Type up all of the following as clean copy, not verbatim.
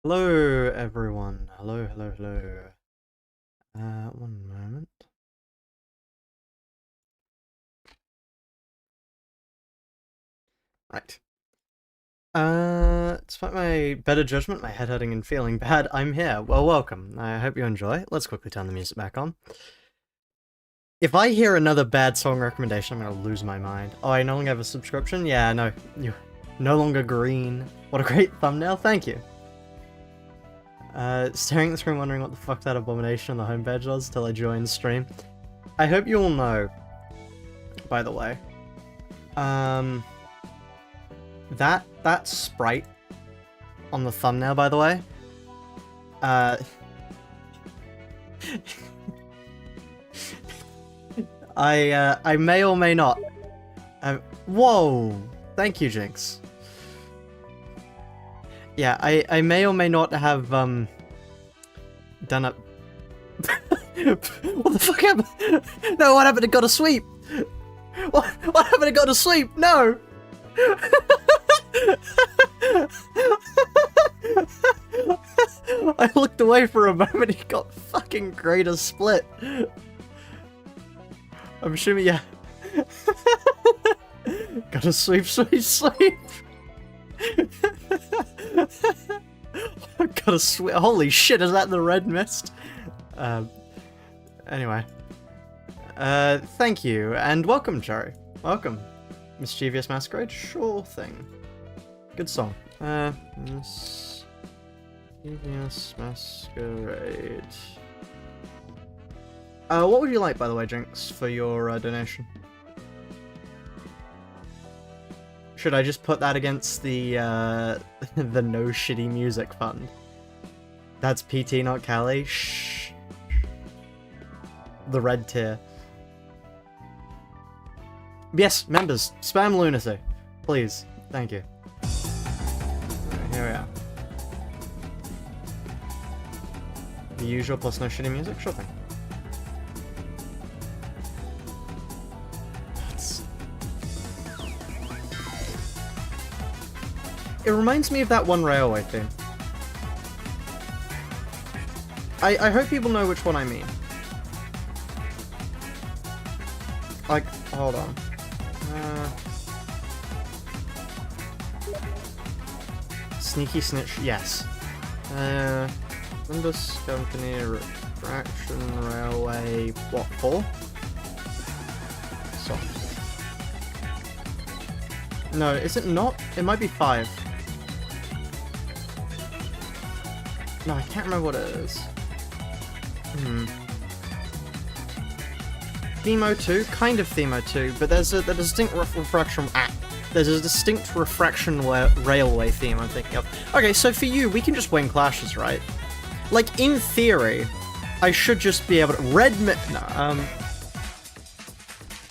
Hello, everyone. Hello, hello, hello. One moment. Right. Despite my better judgment, my head hurting and feeling bad, I'm here. Well, welcome. I hope you enjoy. Let's quickly turn the music back on. If I hear another bad song recommendation, I'm gonna lose my mind. Oh, I no longer have a subscription? Yeah, no. You're no longer green. What a great thumbnail. Thank you. Staring at the screen wondering what the fuck that abomination on the homepage was till I joined stream. I hope you all know, by the way, that sprite on the thumbnail, by the way, I may or may not, whoa, thank you, Jinx. Yeah, I may or may not have, done a... What the fuck happened? No, what happened to Gotta Sweep? What happened to Gotta Sweep? No! I looked away for a moment, he got fucking greater split. I'm assuming, yeah. Gotta sweep, sweep, sweep! Gotta sweep. Holy shit, is that the red mist? Anyway. Thank you, and welcome, Cherry. Welcome. Mischievous Masquerade? Sure thing. Good song. Mischievous Masquerade. What would you like, by the way, Jinx, for your donation? Should I just put that against the, the No Shitty Music Fund? That's PT, not Callie. Shh. The red tier. Yes, members, spam lunacy. Please. Thank you. Right, here we are. The usual plus No Shitty Music? Sure thing. It reminds me of that one railway theme. I hope people know which one I mean. Like, hold on. Sneaky Snitch, yes. Nimbus Company, Refraction Railway, what, 4? So. No, is it not? It might be 5. No, I can't remember what it is. Themo 2? Kind of Themo 2, but there's a distinct refraction... There's a distinct refraction railway theme I'm thinking of. Okay, so for you, we can just win clashes, right? Like, in theory, I should just be able to... No,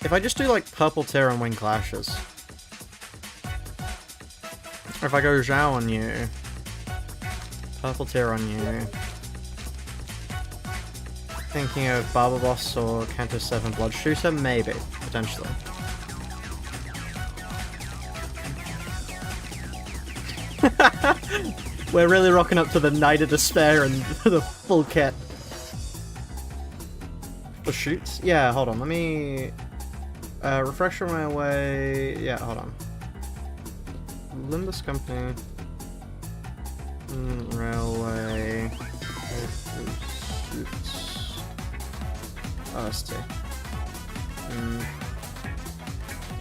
if I just do, like, purple tier and win clashes... Or if I go Zhao on you... Purple tier on you... Thinking of Barber Boss or Canto 7 Blood Shooter? Maybe. Potentially. We're really rocking up to the Night of Despair and the full kit. For shoots? Yeah, hold on, let me... refresher my way... Yeah, hold on. Limbus Company... Railway... Shoots... OST.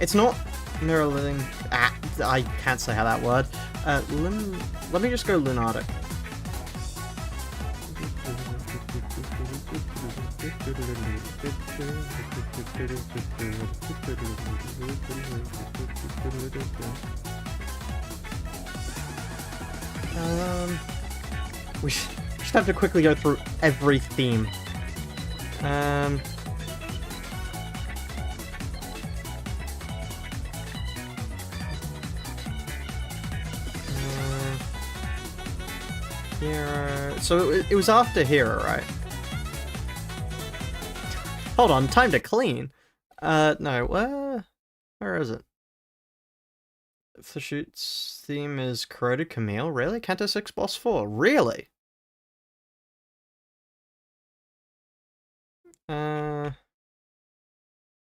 It's not mirroring... I can't say how that word. Let me just go Lunatic. We just have to quickly go through every theme. Hero. So it was after Hero, right? Hold on, time to clean. No, where is it? If the shoot's theme is Corroded Camille, really? Canto 6 Boss 4, really?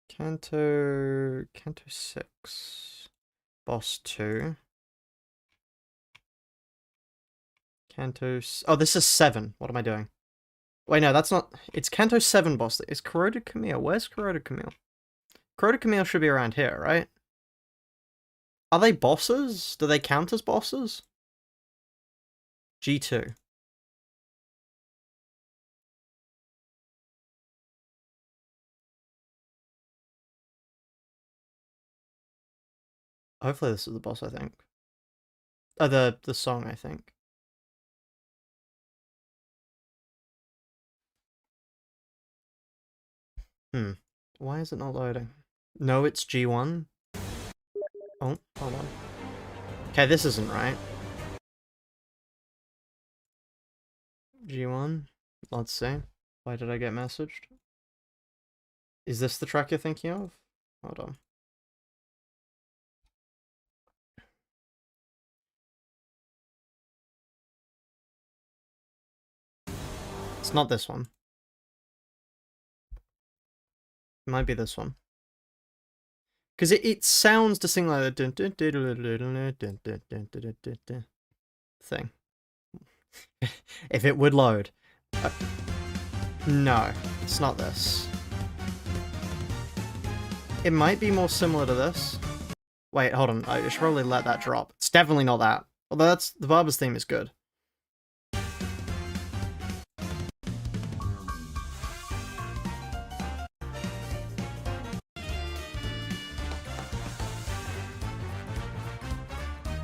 Canto 6 Boss 2. Oh, this is 7. What am I doing? Wait, no, that's not... It's Canto 7 boss. It's Corroded Camille. Where's Corroded Camille? Corroded Camille should be around here, right? Are they bosses? Do they count as bosses? G2. Hopefully this is the boss, I think. Oh, the song, I think. Why is it not loading? No, it's G1. Oh, hold on. Okay, this isn't right. G1. Let's see. Why did I get messaged? Is this the track you're thinking of? Hold on. It's not this one. It might be this one. Because it sounds distinctly like the thing. If it would load. No, it's not this. It might be more similar to this. Wait, hold on. I should probably let that drop. It's definitely not that. Although that's the Barber's theme is good.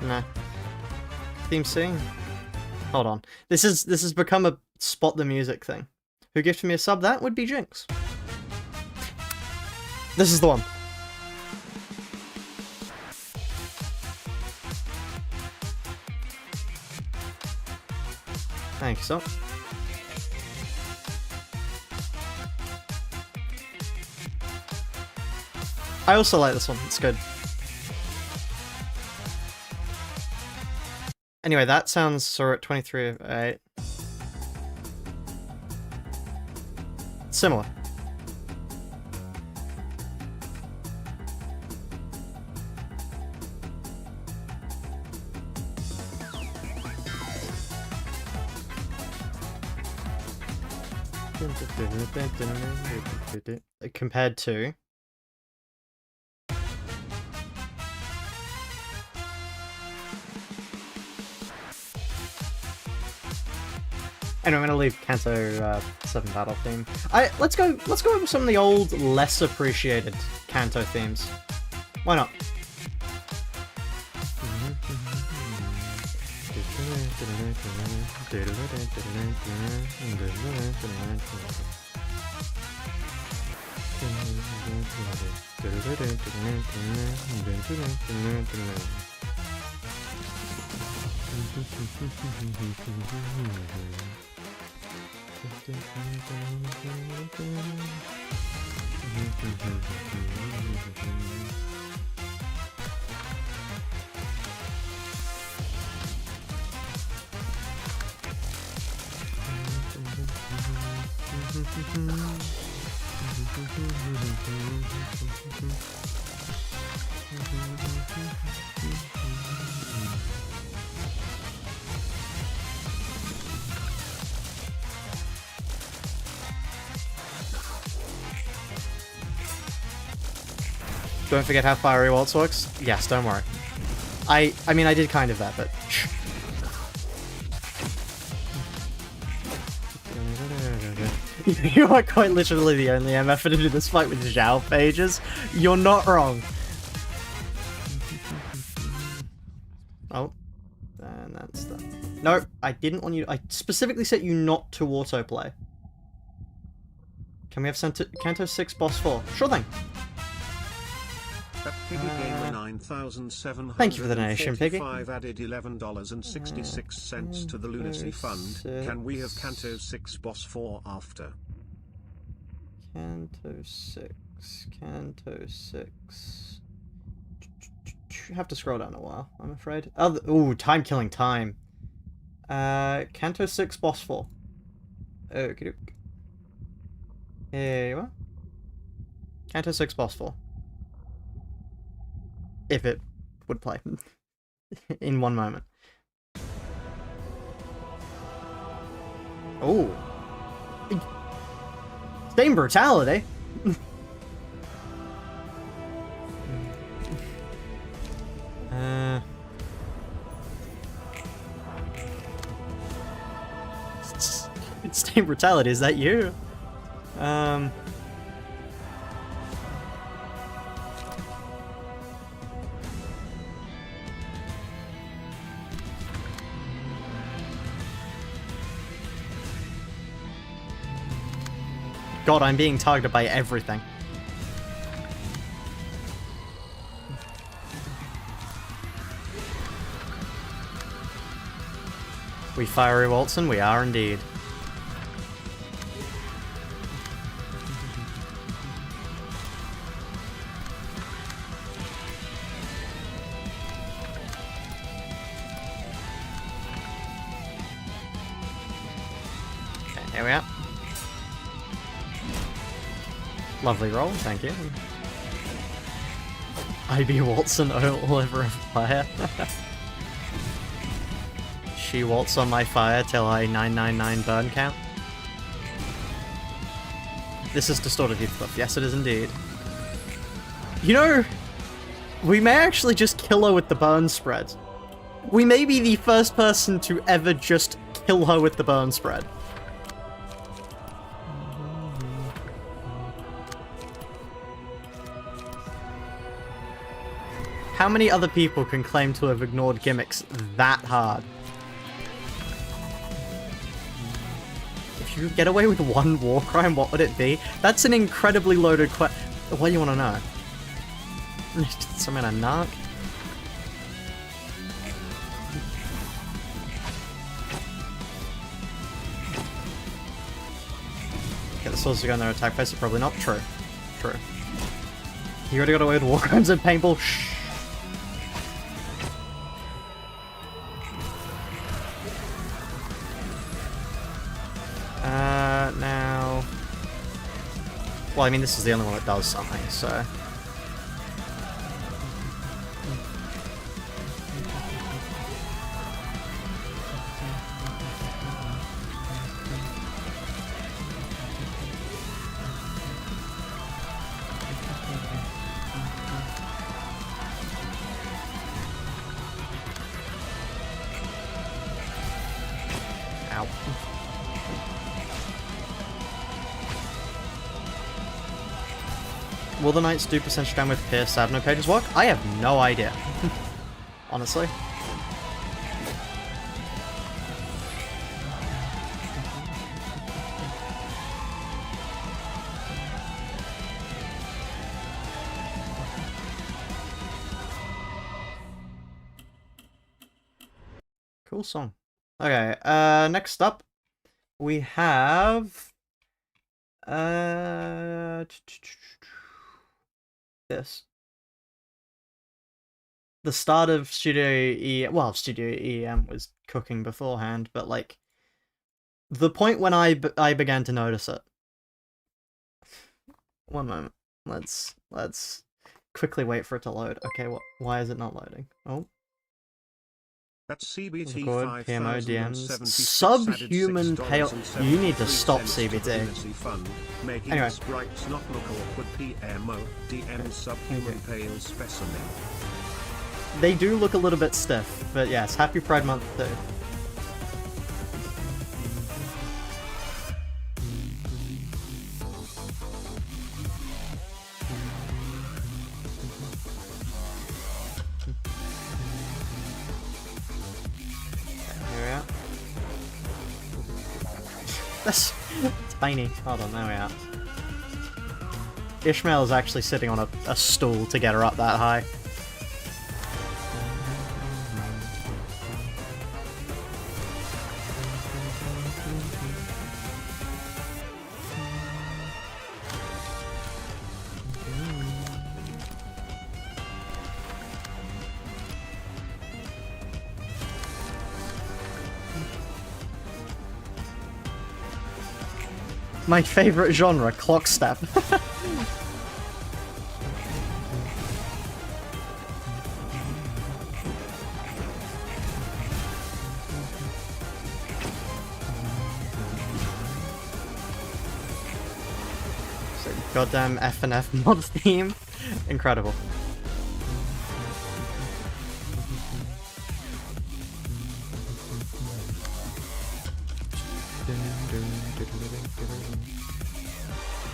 No. Theme C? Hold on. This has become a spot the music thing. Who gifted me a sub? That would be Jinx. This is the one. Thank you, so. I also like this one. It's good. Anyway, that sounds sort of 23 of 8. Similar. Compared to... Anyway, I'm gonna leave Canto 7 battle theme. Let's go over some of the old, less appreciated Canto themes. Why not? Don't forget how Fiery Waltz works? Yes, don't worry. I mean, I did kind of that, but... You are quite literally the only MF to do this fight with Zhao pages. You're not wrong. Oh. And that's that. No, I didn't want you... I specifically set you not to autoplay. Can we have Canto 6 Boss 4? Sure thing. Thank you for the donation, Piggy. Added $11.66 to the Lunacy Fund. Can we have Canto 6 Boss 4 after? Canto 6. have to scroll down a while, I'm afraid. Oh, ooh, time killing time. Canto 6, boss 4. Okie doke. Here you are. Canto 6, boss 4. If it would play. In one moment. Oh. Same brutality. Same brutality, is that you? God, I'm being targeted by everything. We fiery Waltzen, we are indeed. Okay, here we are. Lovely roll, thank you. IB Waltzen all over a fire. She waltz on my fire till I 999 burn count. This is distorted youth buff. Yes, it is indeed. You know, we may actually just kill her with the burn spread. We may be the first person to ever just kill her with the burn spread. How many other people can claim to have ignored gimmicks that hard? If you could get away with one war crime, what would it be? That's an incredibly loaded question. What do you want to know? Summon a narc? Okay, the swords to go in their attack phase are probably not true. True. You already got away with war crimes and paintball? Shh. Now... Well, I mean, this is the only one that does something, so... Ow. Will the Knights do percentage down with Pierce Savno pages work? I have no idea. Honestly. Cool song. Okay, next up we have this. The start of Studio EM, well, Studio EM was cooking beforehand, but like the point when I began to notice it. One moment. Let's quickly wait for it to load. Okay, why is it not loading? Oh. That's CBT Record, PMO, DMs. Subhuman pale. You need to stop CBT. Anyway. Sprites not look awkward. PMO, DM subhuman pale specimen. They do look a little bit stiff, but yes, happy Pride Month too. That's tiny. Hold on, there we are. Ishmael is actually sitting on a stool to get her up that high. My favorite genre, clock step. Goddamn F&F mod theme. Incredible.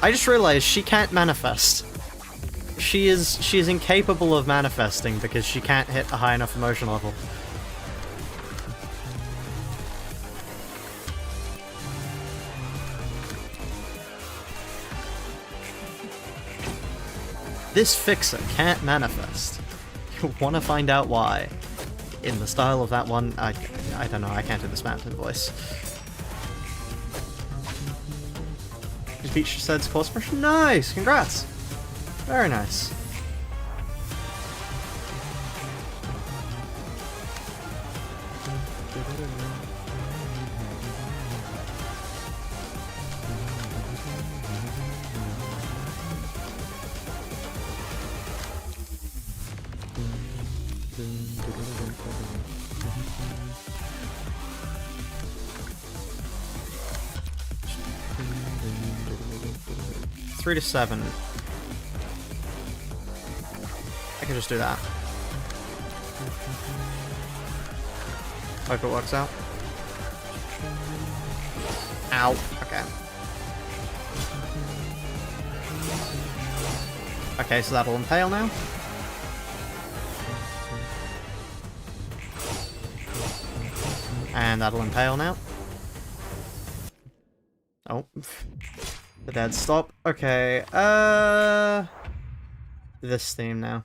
I just realized she can't manifest. She is incapable of manifesting because she can't hit a high enough emotion level. This fixer can't manifest. You wanna find out why? In the style of that one, I don't know, I can't do this mountain voice. Just beat Shased's course version? Nice! Congrats! Very nice. Three to 7. I can just do that. Hope it works out. Ow. Okay. Okay, so that'll impale now. And that'll impale now. Oh. The dead stop. Okay, this theme now.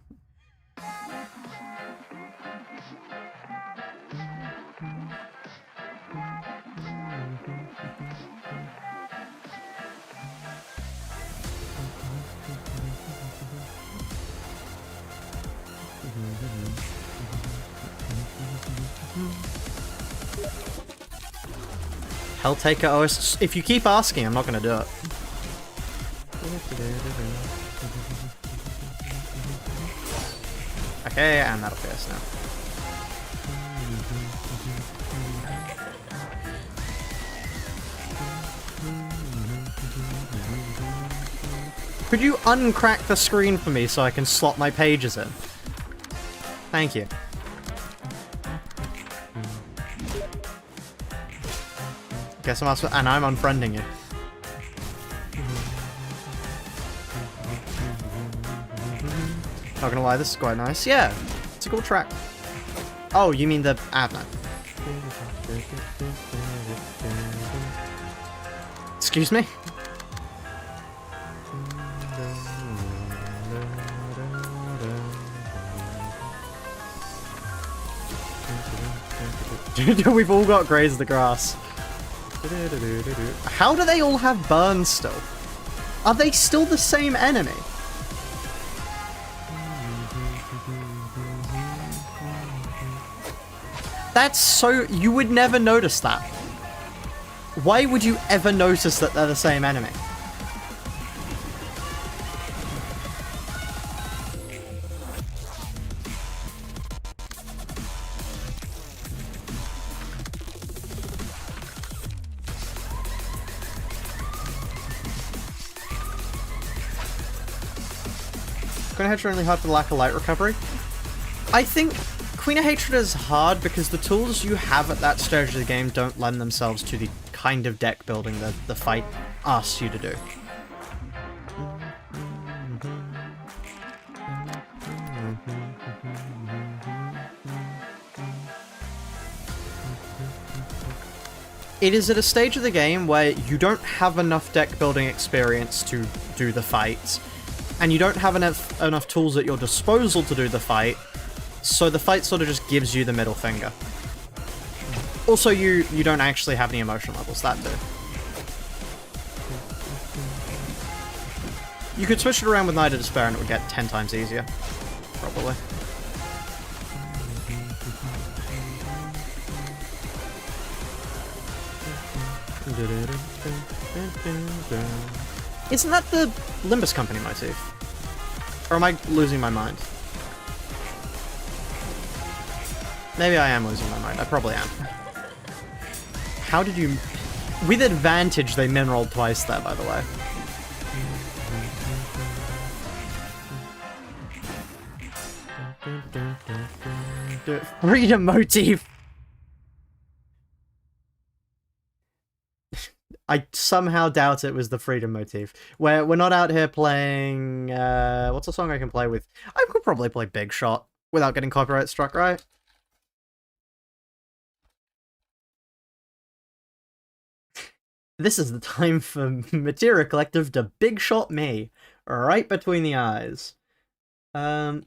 Helltaker OS. If you keep asking, I'm not gonna do it. Okay, and that'll pierce now. Could you uncrack the screen for me so I can slot my pages in? Thank you. Guess I'm also, and I'm unfriending you. Not gonna lie, this is quite nice. Yeah, it's a cool track. Oh, you mean the Abno. Excuse me? We've all got grazed the grass. How do they all have burns still? Are they still the same enemy? That's so... you would never notice that. Why would you ever notice that they're the same enemy? Queen of Hatred only hard for the lack of light recovery? I think Queen of Hatred is hard because the tools you have at that stage of the game don't lend themselves to the kind of deck building that the fight asks you to do. It is at a stage of the game where you don't have enough deck building experience to do the fight, and you don't have enough tools at your disposal to do the fight, so the fight sort of just gives you the middle finger. Also, you don't actually have any emotion levels, that too. You could switch it around with Night of Despair and it would get 10 times easier. Probably. Isn't that the Limbus Company motif? Or am I losing my mind? Maybe I am losing my mind. I probably am. How did you... With advantage, they min-rolled twice there, by the way. Freedom motif! I somehow doubt it was the freedom motif. Where we're not out here playing... what's a song I can play with? I could probably play Big Shot without getting copyright struck, right? This is the time for Materia Collective to Big Shot me. Right between the eyes. You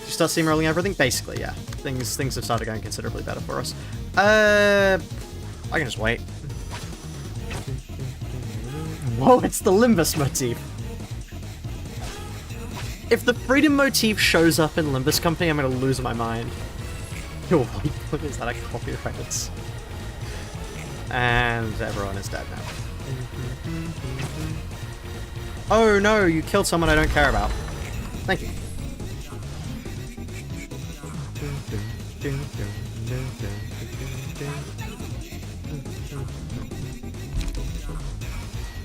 start steamrolling everything? Basically, yeah. Things have started going considerably better for us. I can just wait. Whoa, it's the Limbus motif. If the Freedom motif shows up in Limbus Company, I'm gonna lose my mind. Oh, what is that? I copyrighted. And everyone is dead now. Oh no, you killed someone I don't care about. Thank you.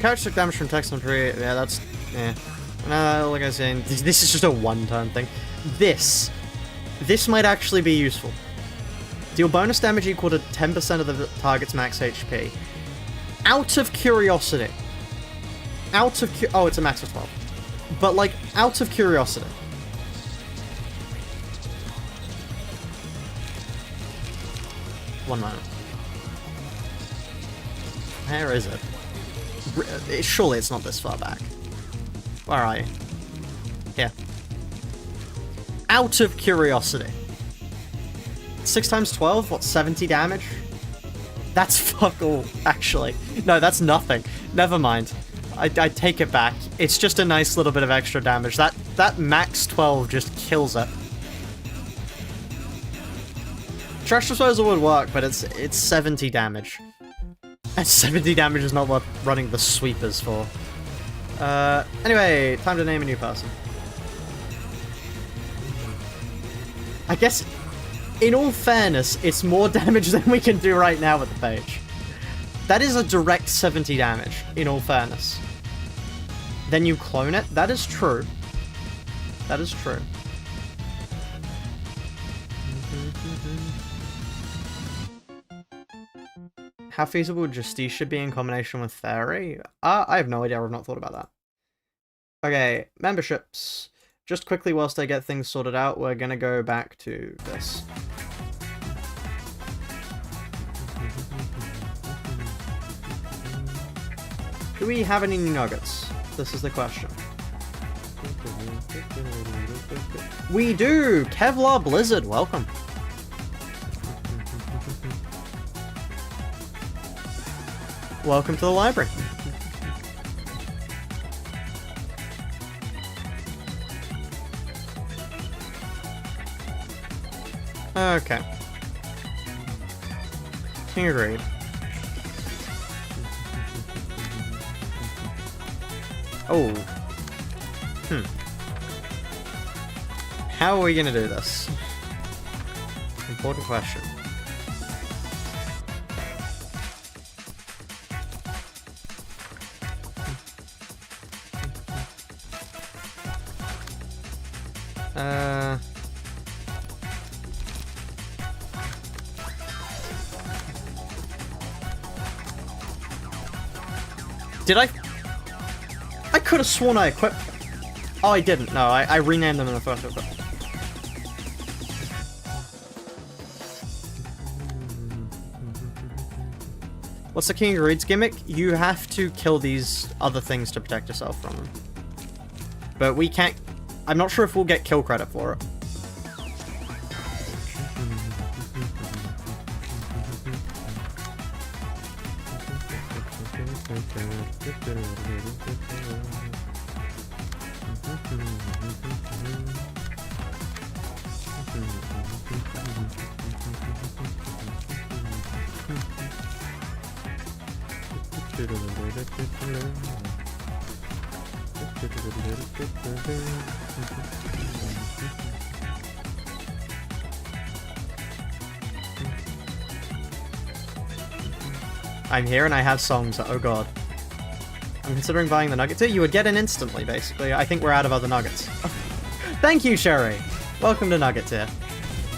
Character damage from text on tree, yeah, that's... yeah. Like I was saying, this is just a one-turn thing. This might actually be useful. Deal bonus damage equal to 10% of the target's max HP. Out of curiosity. Oh, it's a max of 12. But, like, out of curiosity. One moment. Where is it? Surely it's not this far back. Where are you? Here. Out of curiosity. 6 times 12? What, 70 damage? That's fuck all, actually. No, that's nothing. Never mind. I take it back. It's just a nice little bit of extra damage. That max 12 just kills it. Trash Disposal would work, but it's 70 damage. And 70 damage is not worth running the sweepers for. Anyway, time to name a new person. I guess, in all fairness, it's more damage than we can do right now with the page. That is a direct 70 damage, in all fairness. Then you clone it? That is true. That is true. How feasible would Justicia be in combination with Fairy? I have no idea, I've not thought about that. Okay, memberships. Just quickly whilst I get things sorted out, we're gonna go back to this. Do we have any new nuggets? This is the question. We do! Kevlar Blizzard, welcome. Welcome to the library. Okay. King agreed. Oh. How are we gonna do this? Important question. Did I could have sworn I equipped them. Oh, I didn't. No, I renamed them in the first equip. What's the King of Reed's gimmick? You have to kill these other things to protect yourself from them. But we can't... I'm not sure if we'll get kill credit for it. I'm here and I have songs. Oh god. I'm considering buying the nugget tier. You would get in instantly, basically. I think we're out of other nuggets. Thank you, Cherry! Welcome to nugget tier.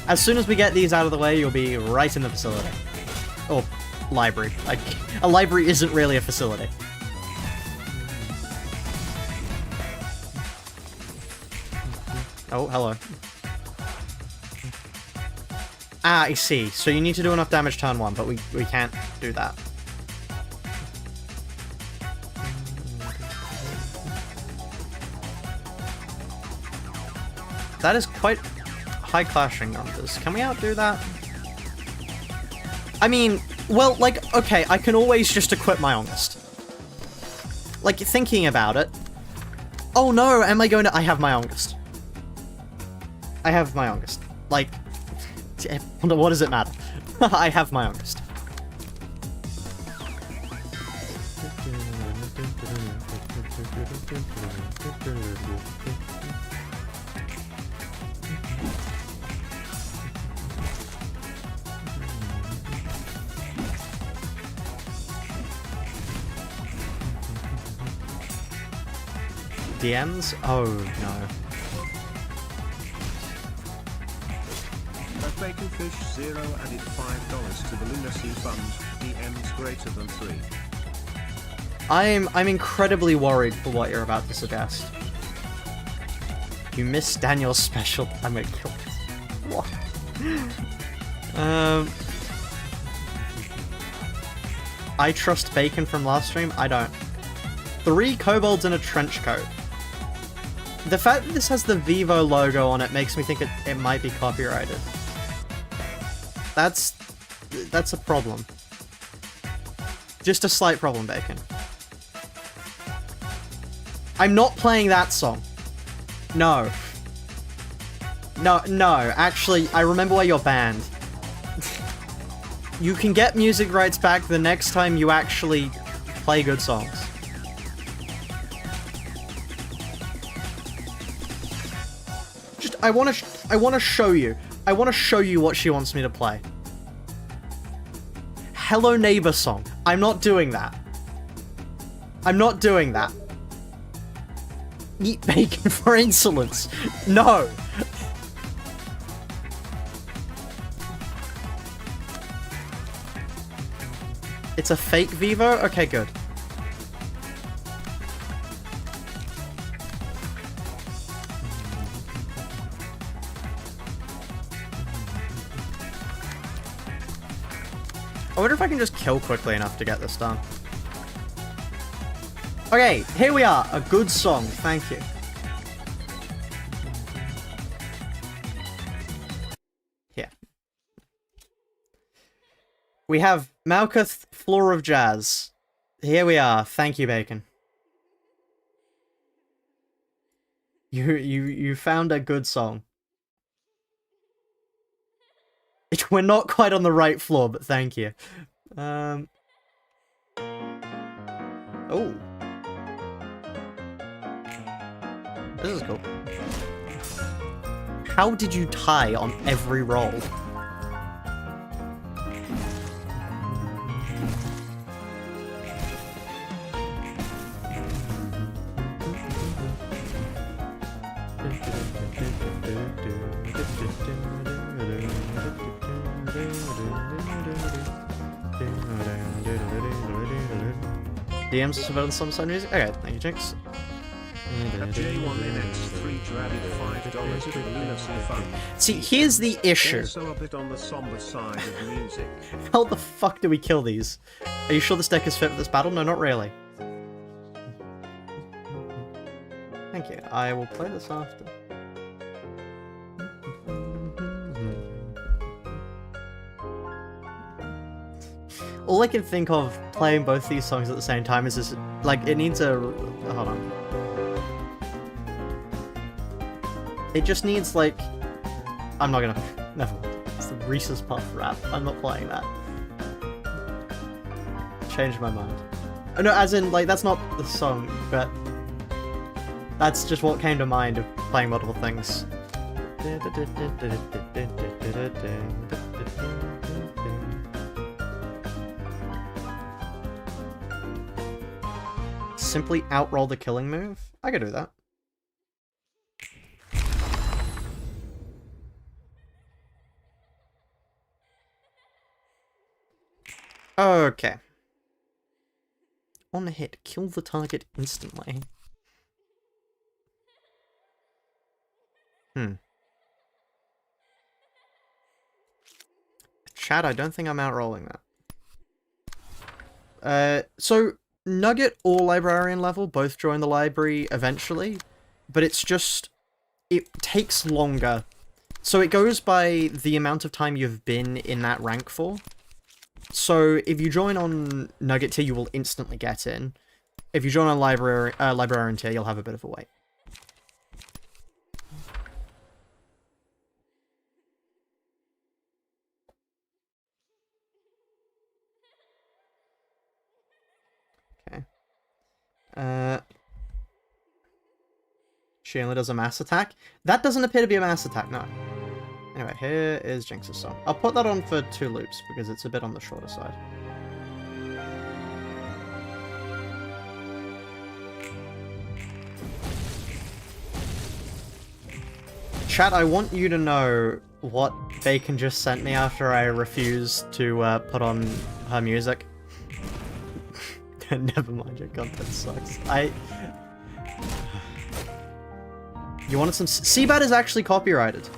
As soon as we get these out of the way, you'll be right in the facility. Or library. Like, a library isn't really a facility. Oh, hello. Ah, I see. So you need to do enough damage turn 1, but we can't do that. That is quite high clashing numbers. Can we outdo that? I mean, well, like, okay, I can always just equip my Ongest. Like, thinking about it. Oh no, am I going to... I have my Ongest. I have my Ongest. Like, what does it matter? I have my Ongest. DMs? Oh no. Baconfish 0 added $5 to the Lunacy Fund. DMs greater than 3. I'm incredibly worried for what you're about to suggest. You missed Daniel's special. I'm gonna kill this. What? I trust Bacon from last stream? I don't. 3 kobolds in a trench coat. The fact that this has the Vivo logo on it makes me think it might be copyrighted. That's a problem. Just a slight problem, Bacon. I'm not playing that song. No. No, actually, I remember why you're banned. You can get music rights back the next time you actually play good songs. Just, I wanna show you. I wanna show you what she wants me to play. Hello Neighbor song. I'm not doing that. I'm not doing that. Eat bacon for insolence. No. It's a fake Vivo? Okay, good. I wonder if I can just kill quickly enough to get this done. Okay, here we are. A good song. Thank you. Here. We have Malkuth, Floor of Jazz. Here we are. Thank you, Bacon. You found a good song. We're not quite on the right floor, but thank you. Oh. This is cool. How did you tie on every roll? DMs are better than some side music? Okay, thank you, Jinx. See, here's the issue. Also a bit on the somber side of music. How the fuck do we kill these? Are you sure this deck is fit for this battle? No, not really. Thank you. I will play this after. All I can think of playing both these songs at the same time is this, like, it needs a... Hold on. It just needs, like... I'm not gonna... Never mind. It's the Reese's Puff rap. I'm not playing that. Changed my mind. Oh, no, as in, like, that's not the song, but... That's just what came to mind of playing multiple things. Simply outroll the killing move? I could do that. Okay. On a hit, kill the target instantly. Chat, I don't think I'm outrolling that. So, Nugget or Librarian level both join the library eventually, but it's just... it takes longer. So it goes by the amount of time you've been in that rank for. So if you join on Nugget tier, you will instantly get in. If you join on Librarian tier, you'll have a bit of a wait. Okay. She only does a mass attack. That doesn't appear to be a mass attack, no. Anyway, here is Jinx's song. I'll put that on for 2 loops, because it's a bit on the shorter side. Chat, I want you to know what Bacon just sent me after I refused to put on her music. Never mind, your content sucks. You wanted some... Seabat is actually copyrighted.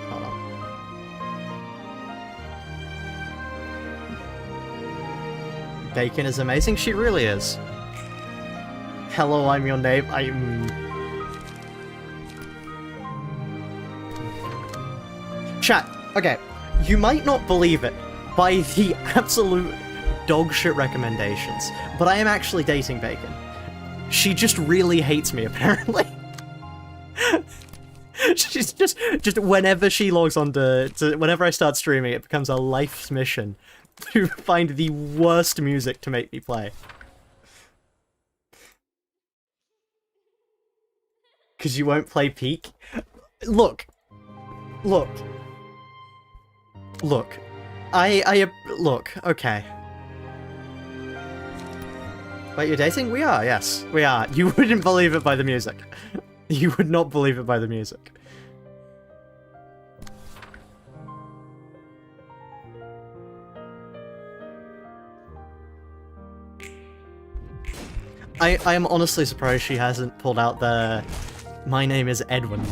Hold on. Bacon is amazing. She really is. Hello, I'm your name. Chat, okay, you might not believe it by the absolute dogshit recommendations, but I am actually dating Bacon. She just really hates me, apparently. She's just whenever she logs on whenever I start streaming, it becomes a life's mission to find the worst music to make me play. Because you won't play Peak? Look. Look. Look. Look, okay. Wait, you're dating? We are, yes. We are. You wouldn't believe it by the music. You would not believe it by the music. I am honestly surprised she hasn't pulled out the "My name is Edwin."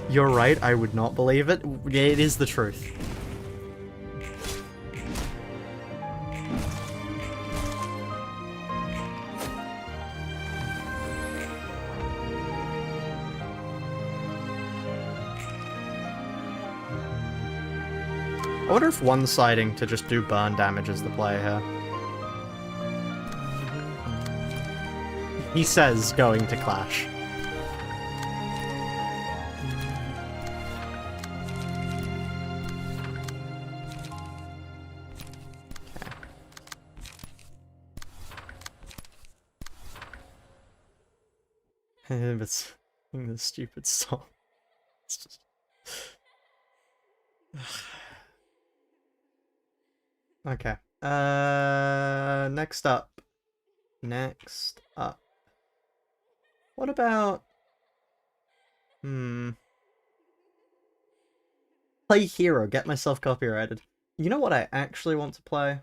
You're right, I would not believe it. It is the truth. I wonder if one-siding to just do burn damage is the play here. He says going to clash. Okay. But the stupid song. It's just... Okay. Next up. Next up. What about... Play Hero, get myself copyrighted. You know what I actually want to play?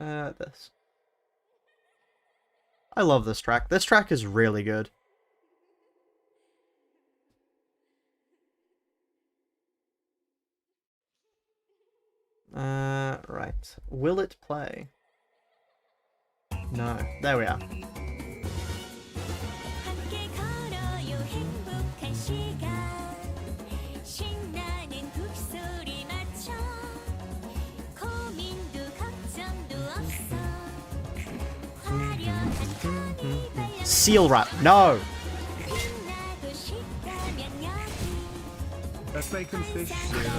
This. I love this track. This track is really good. Right. Will it play? No. There we are. Seal wrap. No! At Bacon Fish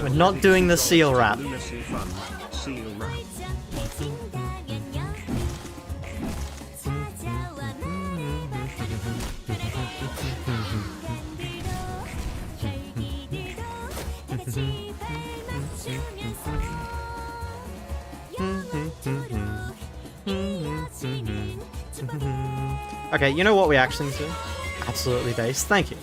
We're not doing the seal wrap. Lunacy Fund, seal wrap. Okay, you know what we actually need to do? Absolutely base. Thank you.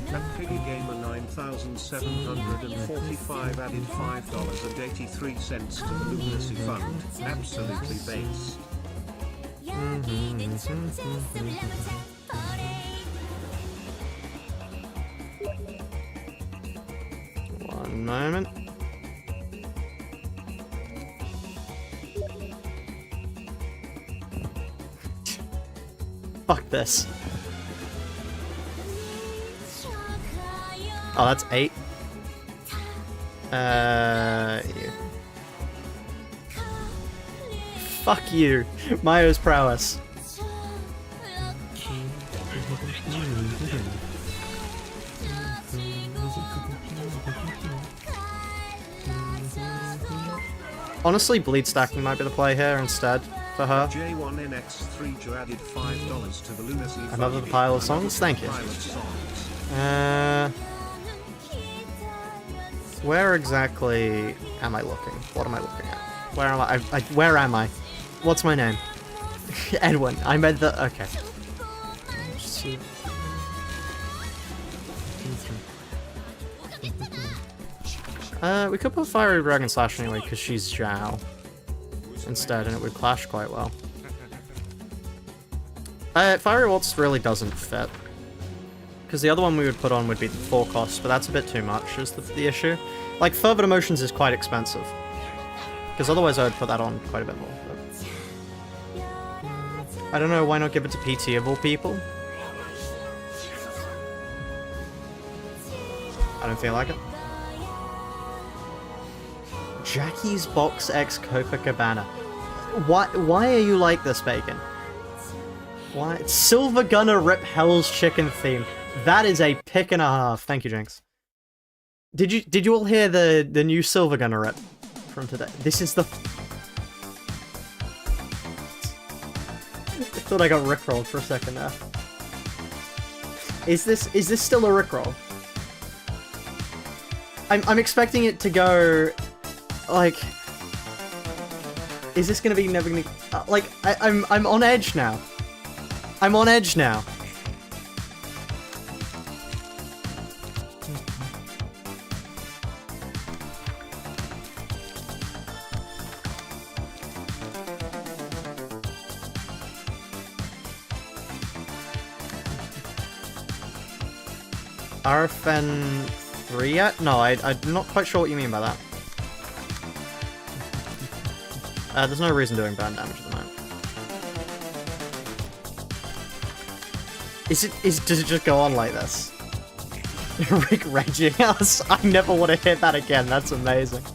That Piggy Gamer 9745 added $5.83 to the Lunacy Fund. Absolutely based. One moment. Fuck this. Oh, that's 8. You. Fuck you. Mayo's prowess. Honestly, bleed stacking might be the play here instead for her. J1NX3 added $5 to the Lunacy Fund. Another pile of songs? Thank you. Where exactly am I looking? What am I looking at? Where am I? Where am I? What's my name? Edwin. I meant the... Okay. We could put Fiery Dragon Slash anyway, because she's Zhao instead, and it would clash quite well. Fiery Waltz really doesn't fit. Because the other one we would put on would be 4 costs, but that's a bit too much, is the issue. Like, Fervent Emotions is quite expensive. Because otherwise I would put that on quite a bit more. But... I don't know, why not give it to PT of all people? I don't feel like it. Jackie's Box X Copacabana. Why are you like this, Bacon? Why? Silver Gunner Rip Hell's Chicken theme. That is a pick and a half. Thank you, Jinx. Did you all hear the new Silver Gunner Rip from today? This is the... I thought I got rickrolled for a second there. Is this still a rickroll? I'm expecting it to go... Like, is this gonna be never gonna... like, I'm on edge now. I'm on edge now. RFN 3 yet? No, I'm not quite sure what you mean by that. There's no reason doing burn damage at the moment. Does it just go on like this? Rick raging us? I never want to hear that again, that's amazing.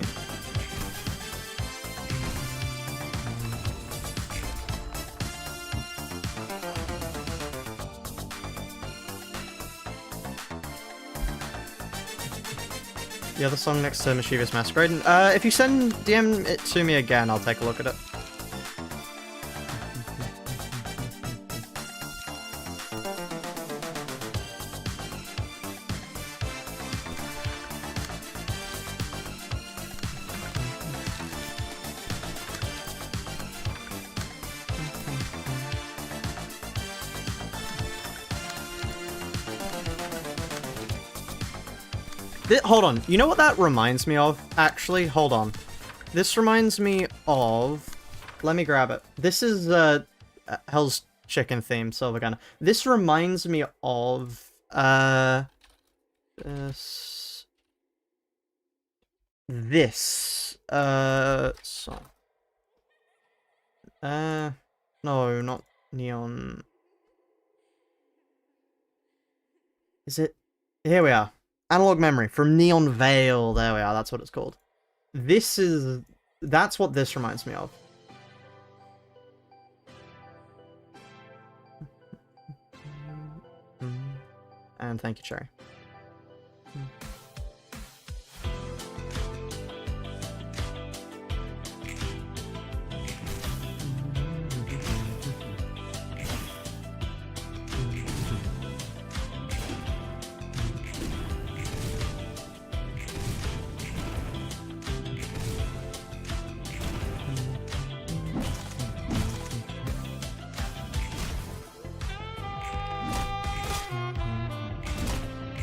The other song next to Mischievous Masquerade. If you send DM it to me again, I'll take a look at it. Hold on, you know what that reminds me of? Actually, hold on. This reminds me of... Let me grab it. This is Hell's Chicken theme, Silver Gunner. This reminds me of... This song. No, not Neon. Is it? Here we are. Analog Memory from Neon Veil. There we are. That's what it's called. That's what this reminds me of. And thank you, Cherry.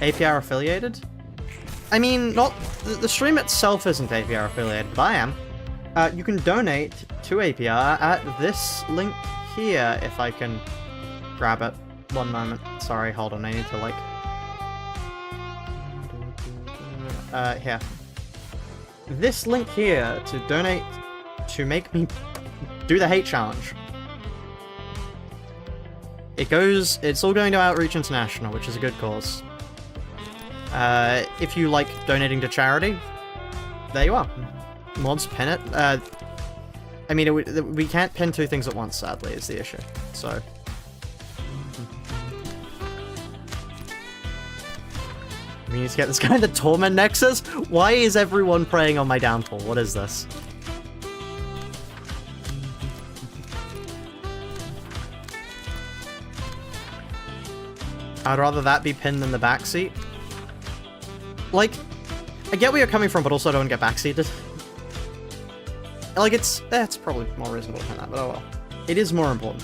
APR affiliated? I mean, not the stream itself isn't APR affiliated, but I am. You can donate to APR at this link here, if I can grab it. One moment. Sorry, hold on, I need to, like... here. This link here to donate to make me do the hate challenge. It's all going to Outreach International, which is a good cause. If you like donating to charity, there you are. Mods, pin it. I mean, we can't pin two things at once, sadly, is the issue. So. We need to get this guy the Torment Nexus? Why is everyone preying on my downfall? What is this? I'd rather that be pinned than the backseat. Like, I get where you're coming from, but also I don't want to get backseated. Like, it's probably more reasonable to pin that, but oh well. It is more important.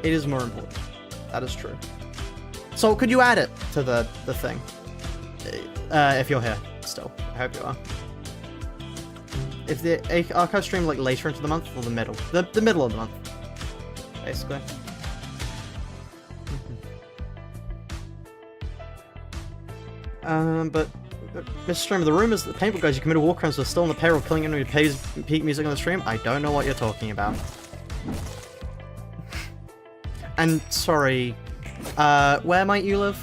It is more important. That is true. So, could you add it to the thing? If you're here, still. I hope you are. If the archive stream, like, later into the month, or the middle? The middle of the month, basically. But Mr. Streamer, the rumors that the paintball guys you committed war crimes were still on the payroll, killing anyone who pays peak music on the stream? I don't know what you're talking about. And sorry, where might you live?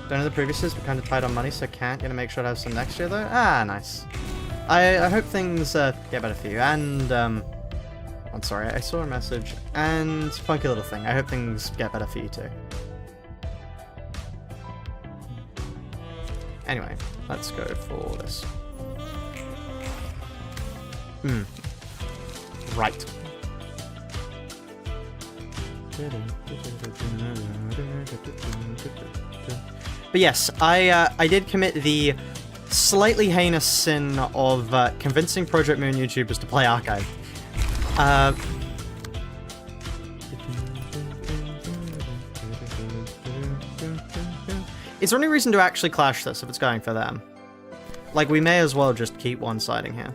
Don't know the previous years, but kind of tight on money, so can't. Gonna make sure to have some next year though. Ah, nice. I hope things get better for you. And I'm sorry, I saw a message. And funky little thing. I hope things get better for you too. Anyway, let's go for this. Right. But yes, I did commit the slightly heinous sin of convincing Project Moon YouTubers to play Archive. Is there any reason to actually clash this if it's going for them? Like, we may as well just keep one-siding here.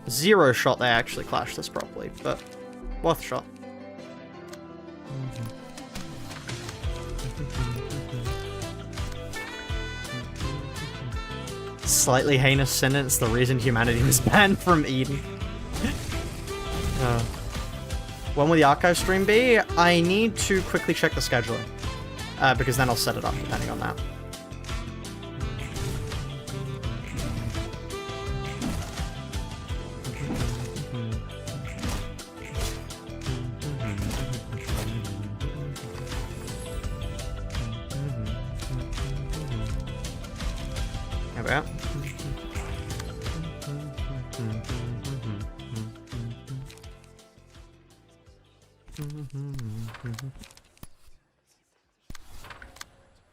Zero shot they actually clash this properly, but worth a shot. Slightly heinous sentence, the reason humanity was banned from Eden. When will the archive stream be? I need to quickly check the scheduling, because then I'll set it up depending on that. There we are.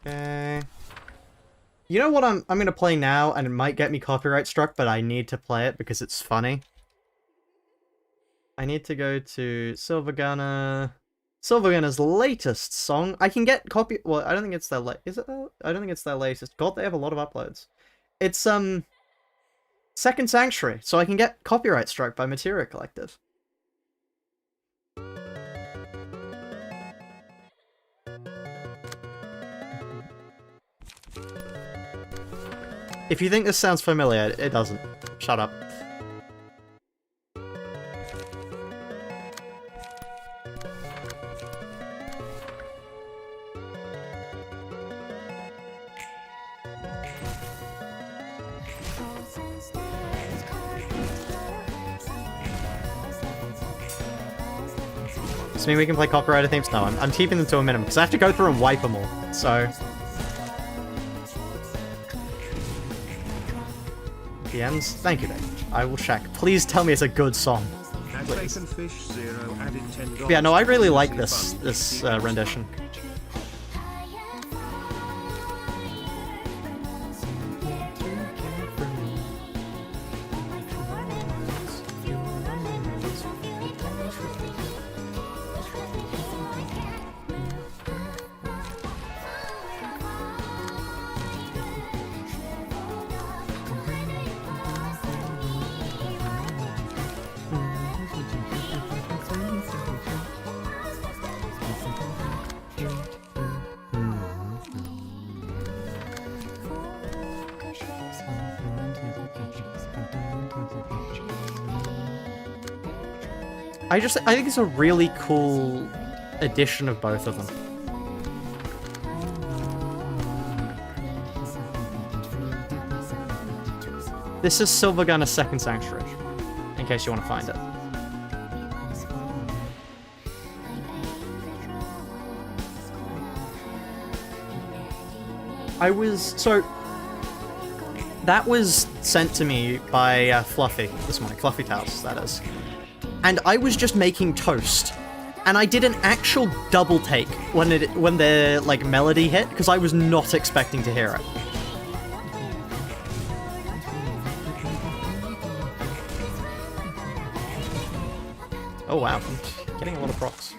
Okay. You know what I'm gonna play now, and it might get me copyright struck, but I need to play it because it's funny. I need to go to Silvergunner's latest song. I can get well, I don't think it's their is it though? I don't think it's their latest. God, they have a lot of uploads. It's Second Sanctuary, so I can get copyright struck by Materia Collective. If you think this sounds familiar, it doesn't. Shut up. Does this mean we can play copyrighted themes? No, I'm keeping them to a minimum, because I have to go through and wipe them all, so... DMs? Thank you, Dave. I will check. Please tell me it's a good song. Please. Yeah, no, I really like this rendition. I think it's a really cool addition of both of them. This is Silvergunner's second Sanctuary, in case you want to find it. That was sent to me by Fluffy this morning, Fluffy Towels, that is. And I was just making toast, and I did an actual double take when the like melody hit, because I was not expecting to hear it. Oh wow, I'm getting a lot of procs.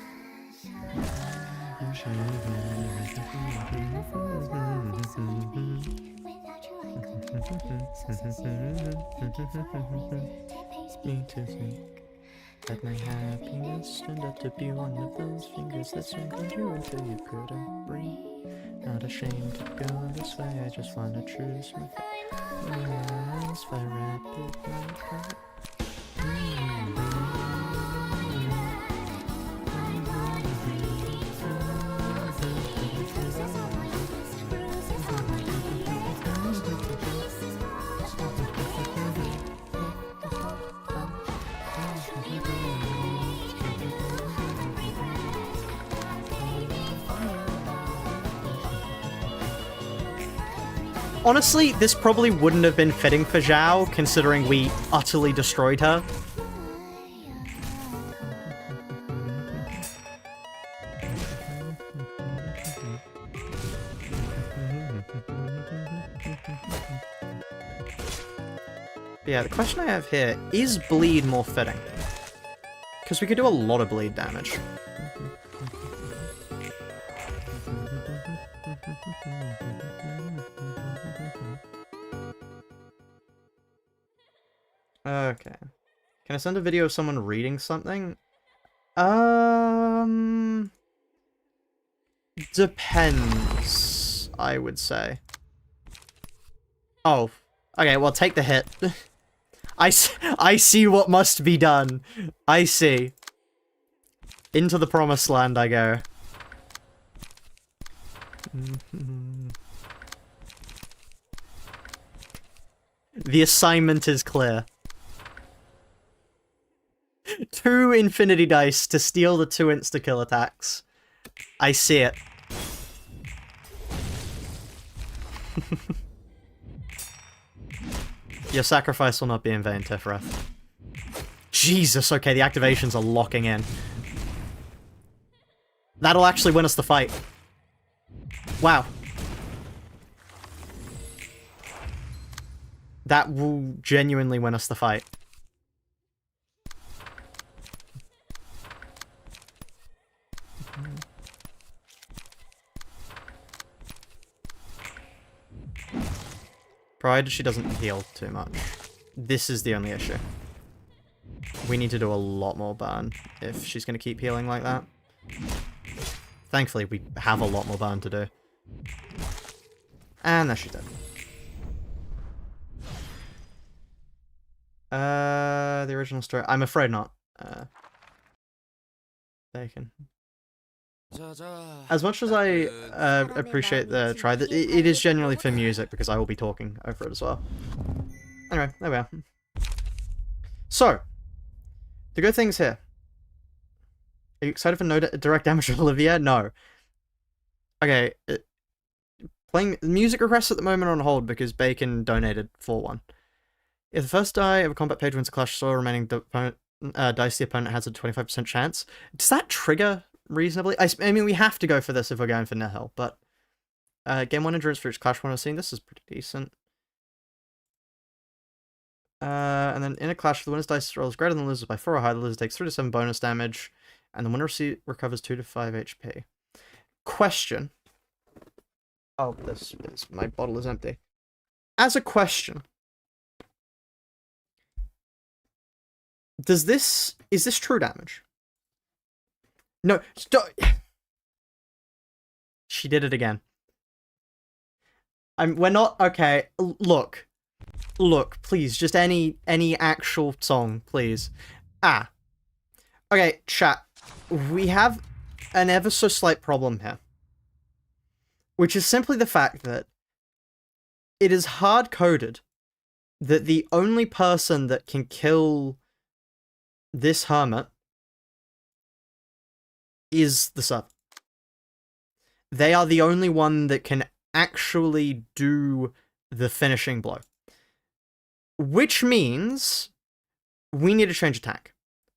Let my happiness turned out to be one of those fingers that strangled you until you couldn't breathe. Not ashamed to go this way, I just wanna choose my eyes for rapid life. Honestly, this probably wouldn't have been fitting for Zhao, considering we utterly destroyed her. But yeah, the question I have here, is bleed more fitting? Because we could do a lot of bleed damage. Okay. Can I send a video of someone reading something? Depends, I would say. Oh, okay, well, take the hit. I see what must be done. I see. Into the promised land I go. The assignment is clear. 2 infinity dice to steal the 2 insta-kill attacks. I see it. Your sacrifice will not be in vain, Tifrith. Jesus, okay, the activations are locking in. That'll actually win us the fight. Wow. That will genuinely win us the fight. Provided she doesn't heal too much. This is the only issue. We need to do a lot more burn if she's going to keep healing like that. Thankfully, we have a lot more burn to do. And there she's dead. The original story. I'm afraid not. Bacon. As much as I appreciate the try, it is genuinely for music because I will be talking over it as well. Anyway, there we are. So, the good things here. Are you excited for no direct damage to Olivia? No. Okay, playing music requests at the moment on hold because Bacon donated for one. If the first die of a combat page wins a clash, so remaining dice the opponent has a 25% chance. Does that trigger reasonably? I mean, we have to go for this if we're going for nihil, but game 1 endurance for each clash one I've seen. This is pretty decent. And then in a clash, if the winner's dice roll is greater than the loser's by 4 or higher, the loser takes 3 to 7 bonus damage, and the winner recovers 2 to 5 HP. Question. Oh, my bottle is empty. As a question, is this true damage? No, stop. She did it again. We're not, okay, look, please, just any actual song, please. Okay, chat, we have an ever so slight problem here, which is simply the fact that it is hard-coded that the only person that can kill this hermit is the server. They are the only one that can actually do the finishing blow. Which means we need to change attack.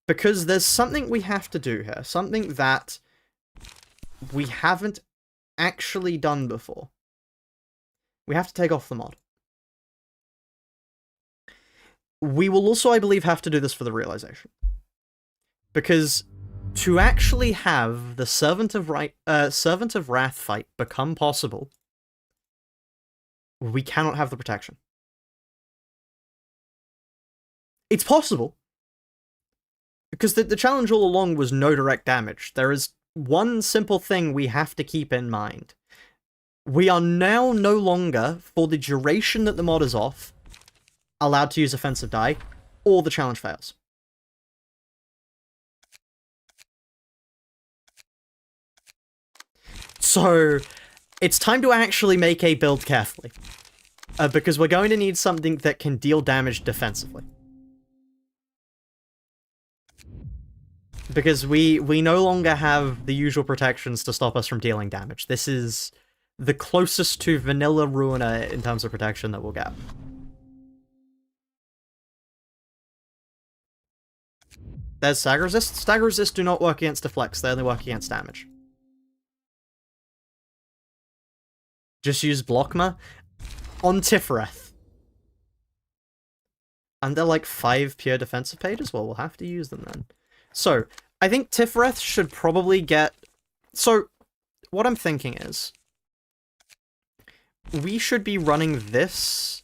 Because there's something we have to do here. Something that we haven't actually done before. We have to take off the mod. We will also, I believe, have to do this for the realization. Because to actually have the Servant of Wrath fight become possible, we cannot have the protection. It's possible. Because the challenge all along was no direct damage. There is one simple thing we have to keep in mind. We are now no longer, for the duration that the mod is off, allowed to use offensive die, or the challenge fails. So, it's time to actually make a build carefully. Because we're going to need something that can deal damage defensively. Because we no longer have the usual protections to stop us from dealing damage. This is the closest to vanilla Ruina in terms of protection that we'll get. There's stagger resist. Stagger resist do not work against deflects, they only work against damage. Just use Blockma on Tiferet. And they're like 5 pure defensive pages? Well, we'll have to use them then. So, I think Tiferet should probably get... So, what I'm thinking is... we should be running this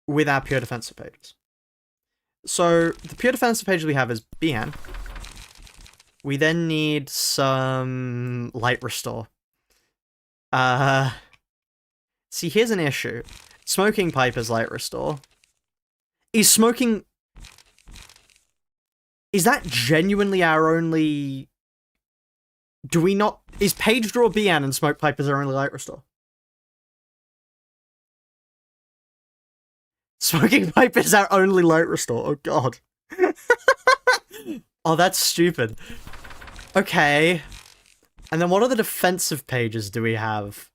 with our pure defensive pages. So, the pure defensive page we have is BN. We then need some light restore. See, here's an issue. Smoking pipe is light restore. Is smoking... is that genuinely our only... do we not... is page draw BN and smoke pipe is our only light restore? Smoking pipe is our only light restore. Oh god. Oh, that's stupid. Okay. And then what other defensive pages do we have?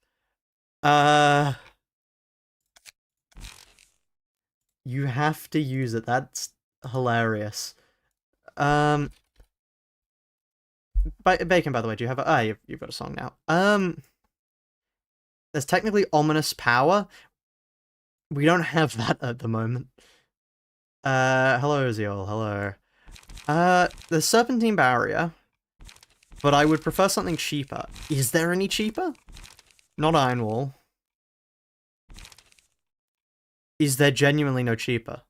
You have to use it. That's hilarious. Bacon, by the way, do you have a... you've got a song now. There's technically Ominous Power. We don't have that at the moment. Hello, Ziol, hello. The Serpentine Barrier. But I would prefer something cheaper. Is there any cheaper? Not Iron Wall. Is there genuinely no cheaper?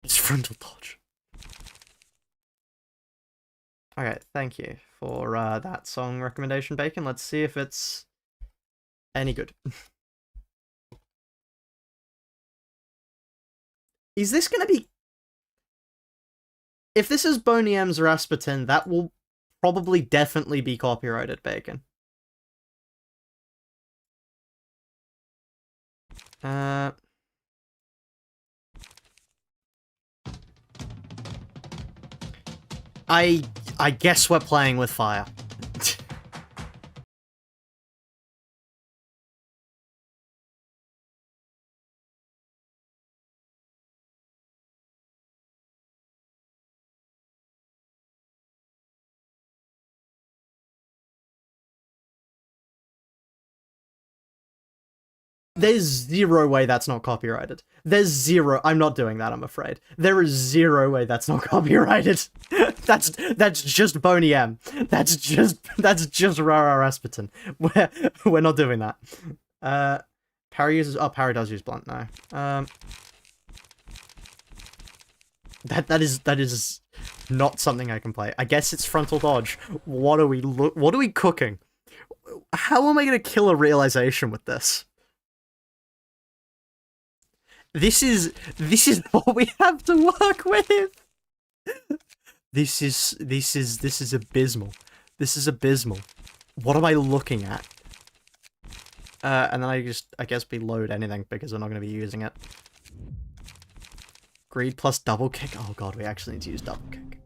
It's Frontal Dodge. Okay, thank you for that song recommendation, Bacon. Let's see if it's any good. Is this gonna be... if this is Boney M's Rasputin, that will probably definitely be copyrighted, Bacon. I guess we're playing with fire. There's zero way that's not copyrighted. There's zero. I'm not doing that, I'm afraid. There is zero way that's not copyrighted. that's just Boney M. That's just Rara Rasputin. We're not doing that. Parry uses. Oh, Parry does use blunt now. That is not something I can play. I guess it's frontal dodge. What are we cooking? How am I gonna kill a realization with this? This is what we have to work with. This is abysmal. This is abysmal. What am I looking at? And then I guess we load anything because we're not going to be using it. Greed plus double kick. Oh god, we actually need to use double kick.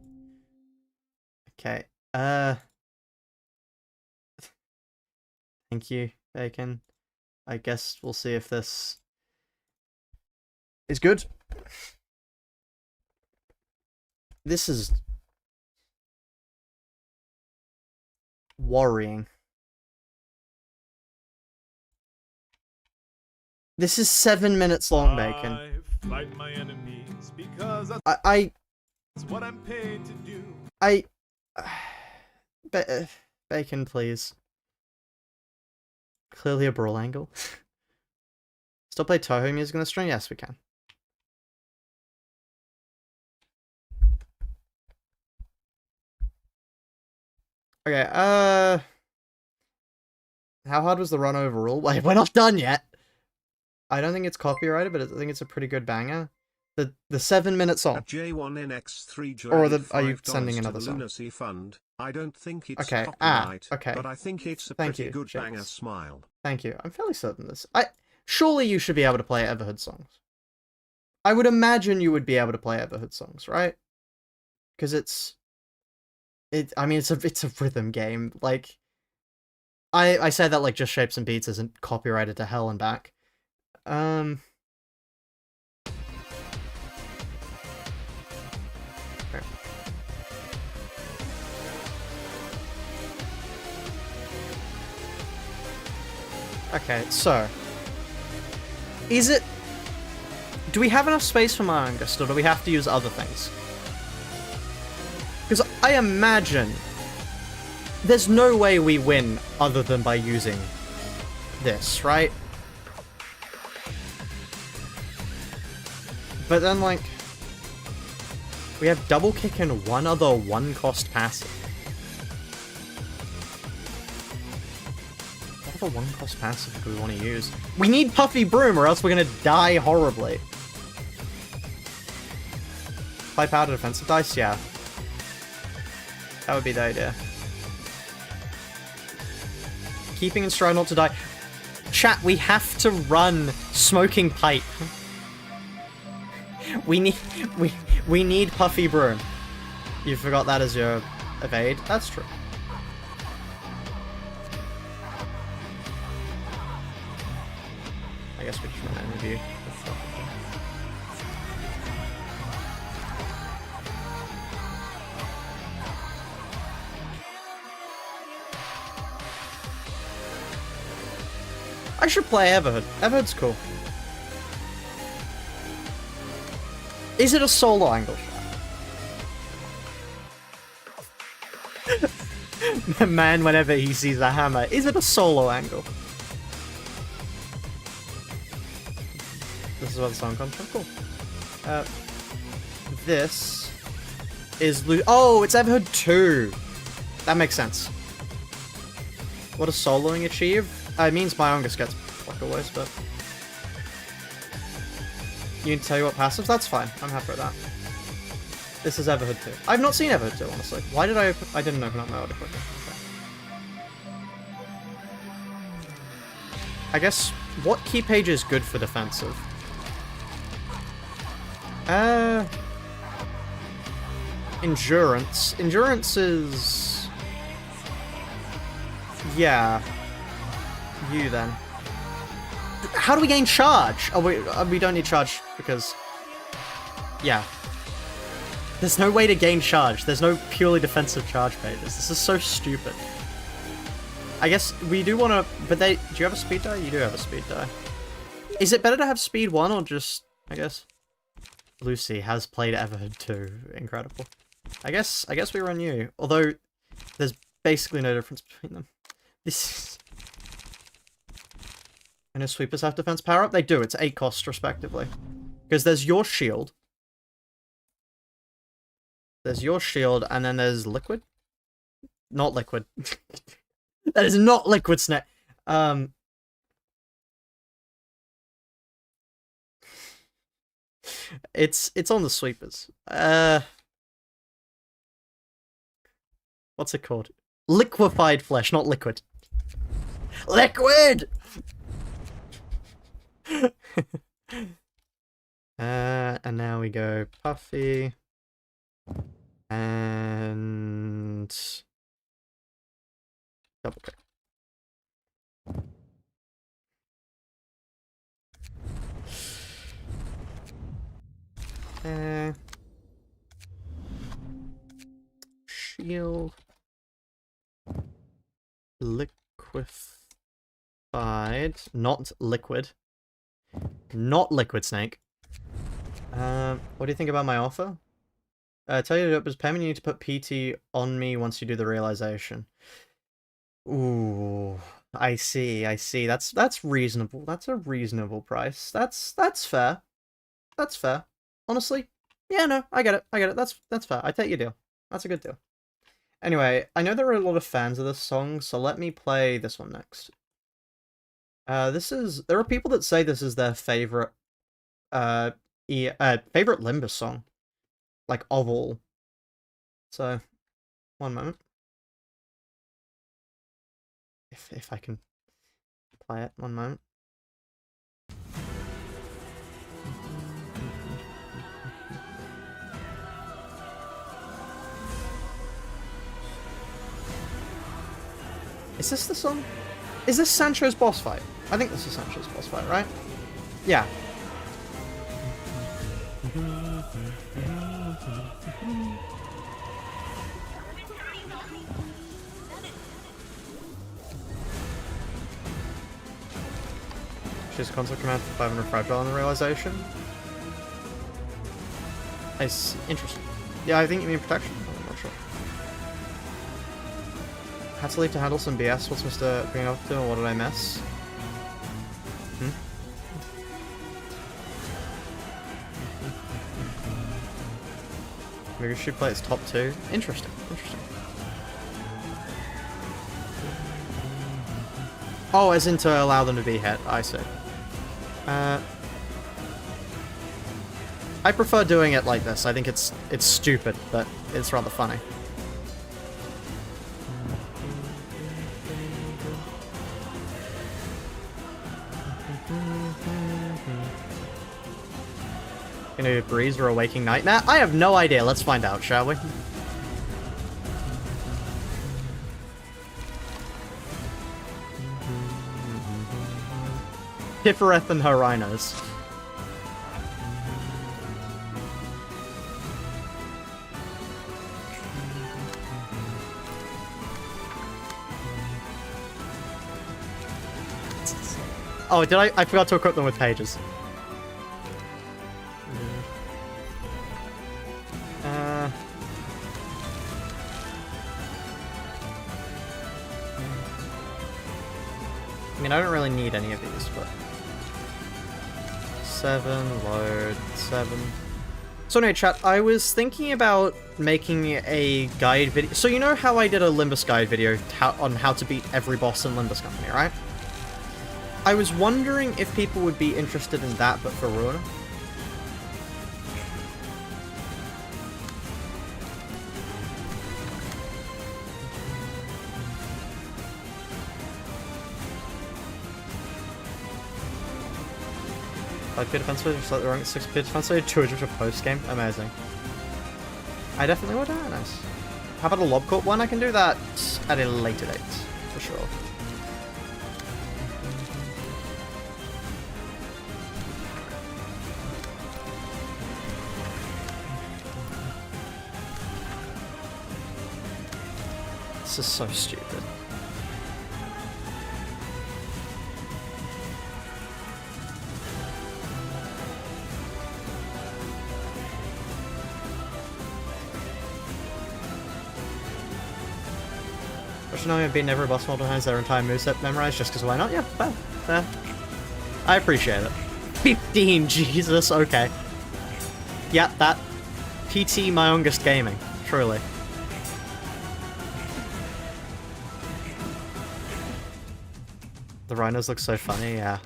Okay. Thank you, Bacon. I guess we'll see if this is good. This is worrying. This is 7 minutes long, Bacon. I fight my enemies because I that's what I'm paid to do. Bacon, please. Clearly a brawl angle. Still play Toho music on the stream? Yes, we can. Okay, how hard was the run overall? Wait, we're not done yet! I don't think it's copyrighted, but I think it's a pretty good banger. The 7-minute song. J1NX3 Or are you sending another song? Lunacy Fund. I don't think it's Okay, copyright, okay. but I think it's a Thank pretty you, good James. banger smile. Thank you. I'm fairly certain this. Surely you should be able to play Everhood songs. I would imagine you would be able to play Everhood songs, right? Because I mean, it's a rhythm game. Like, I say that like Just Shapes and Beats isn't copyrighted to hell and back. Okay. Okay, so do we have enough space for my Angust, or do we have to use other things? Because I imagine there's no way we win other than by using this, right? But then, like, we have double kick and one other 1-cost passive. What other 1-cost passive do we want to use? We need Puffy Broom or else we're gonna die horribly. Play powder defensive dice? Yeah. That would be the idea. Keeping in stride not to die. Chat, we have to run Smoking Pipe. We need Puffy Broom. You forgot that as your evade? That's true. I guess we just run an interview. I should play Everhood. Everhood's cool. Is it a solo angle shot? Man, whenever he sees a hammer, is it a solo angle? This is where the song comes from. Cool. This is oh, it's Everhood 2. That makes sense. What does soloing achieve? It means my Angus gets blocked always, but you can tell you what passives? That's fine. I'm happy with that. This is Everhood 2. I've not seen Everhood 2, honestly. Why did I didn't open up my order quicker. Okay. I guess, what key page is good for defensive? Endurance. Endurance is... Yeah. You then. How do we gain charge? Oh, we don't need charge because... Yeah. There's no way to gain charge. There's no purely defensive charge pages. This is so stupid. I guess we do want to... But they... Do you have a speed die? You do have a speed die. Is it better to have speed 1 or just... I guess... Lucy has played Everhood 2. Incredible. I guess we run you. Although, there's basically no difference between them. This is... And if sweepers have defense power up? They do. It's 8 cost, respectively. Because there's your shield. There's your shield, and then there's liquid? Not liquid. That is not liquid snake. It's on the sweepers. What's it called? Liquefied flesh, not liquid. Liquid! And now we go Puffy. And... Double click. Shield. Liquefied. Not liquid. Not liquid snake. What do you think about my offer? Tell you it was payment, you need to put PT on me once you do the realization. Ooh, I see. That's reasonable. That's a reasonable price. That's fair. That's fair. Honestly. Yeah, no, I get it. That's fair. I take your deal. That's a good deal. Anyway, I know there are a lot of fans of this song, so let me play this one next. There are people that say this is their favorite favorite Limbus song. Like, of all. So, one moment. If I can play it, one moment. Is this the song? Is this Sancho's boss fight? I think this is Sancho's boss fight, right? Yeah. Choose console command for 500 fragile on the realization. Nice. Interesting. Yeah, I think you mean protection. I'm not sure. Had to leave to handle some BS. What's Mr. bringing up to and what did I miss? Maybe we should play its top 2. Interesting. Oh, as in to allow them to be hit. I see. I prefer doing it like this. I think it's stupid, but it's rather funny. Gonna breeze or a waking nightmare? I have no idea. Let's find out, shall we? Tifereth and her rhinos. Oh, did I forgot to equip them with pages. I mean, I don't really need any of these, but... 7, load, 7. So anyway, chat, I was thinking about making a guide video. So you know how I did a Limbus guide video on how to beat every boss in Limbus Company, right? I was wondering if people would be interested in that, but for Ruina. Like defense just like the wrong 6 defense 2 just a post game. Amazing. I definitely would. Ah, nice. How about a Lobcorp one? I can do that at a later date, for sure. This is so stupid. Knowing I've beaten every boss multiple times, their entire moveset memorized just because why not? Yeah, fair. I appreciate it. 15, Jesus, okay. Yeah, that PT my youngest gaming, truly. The rhinos look so funny, yeah.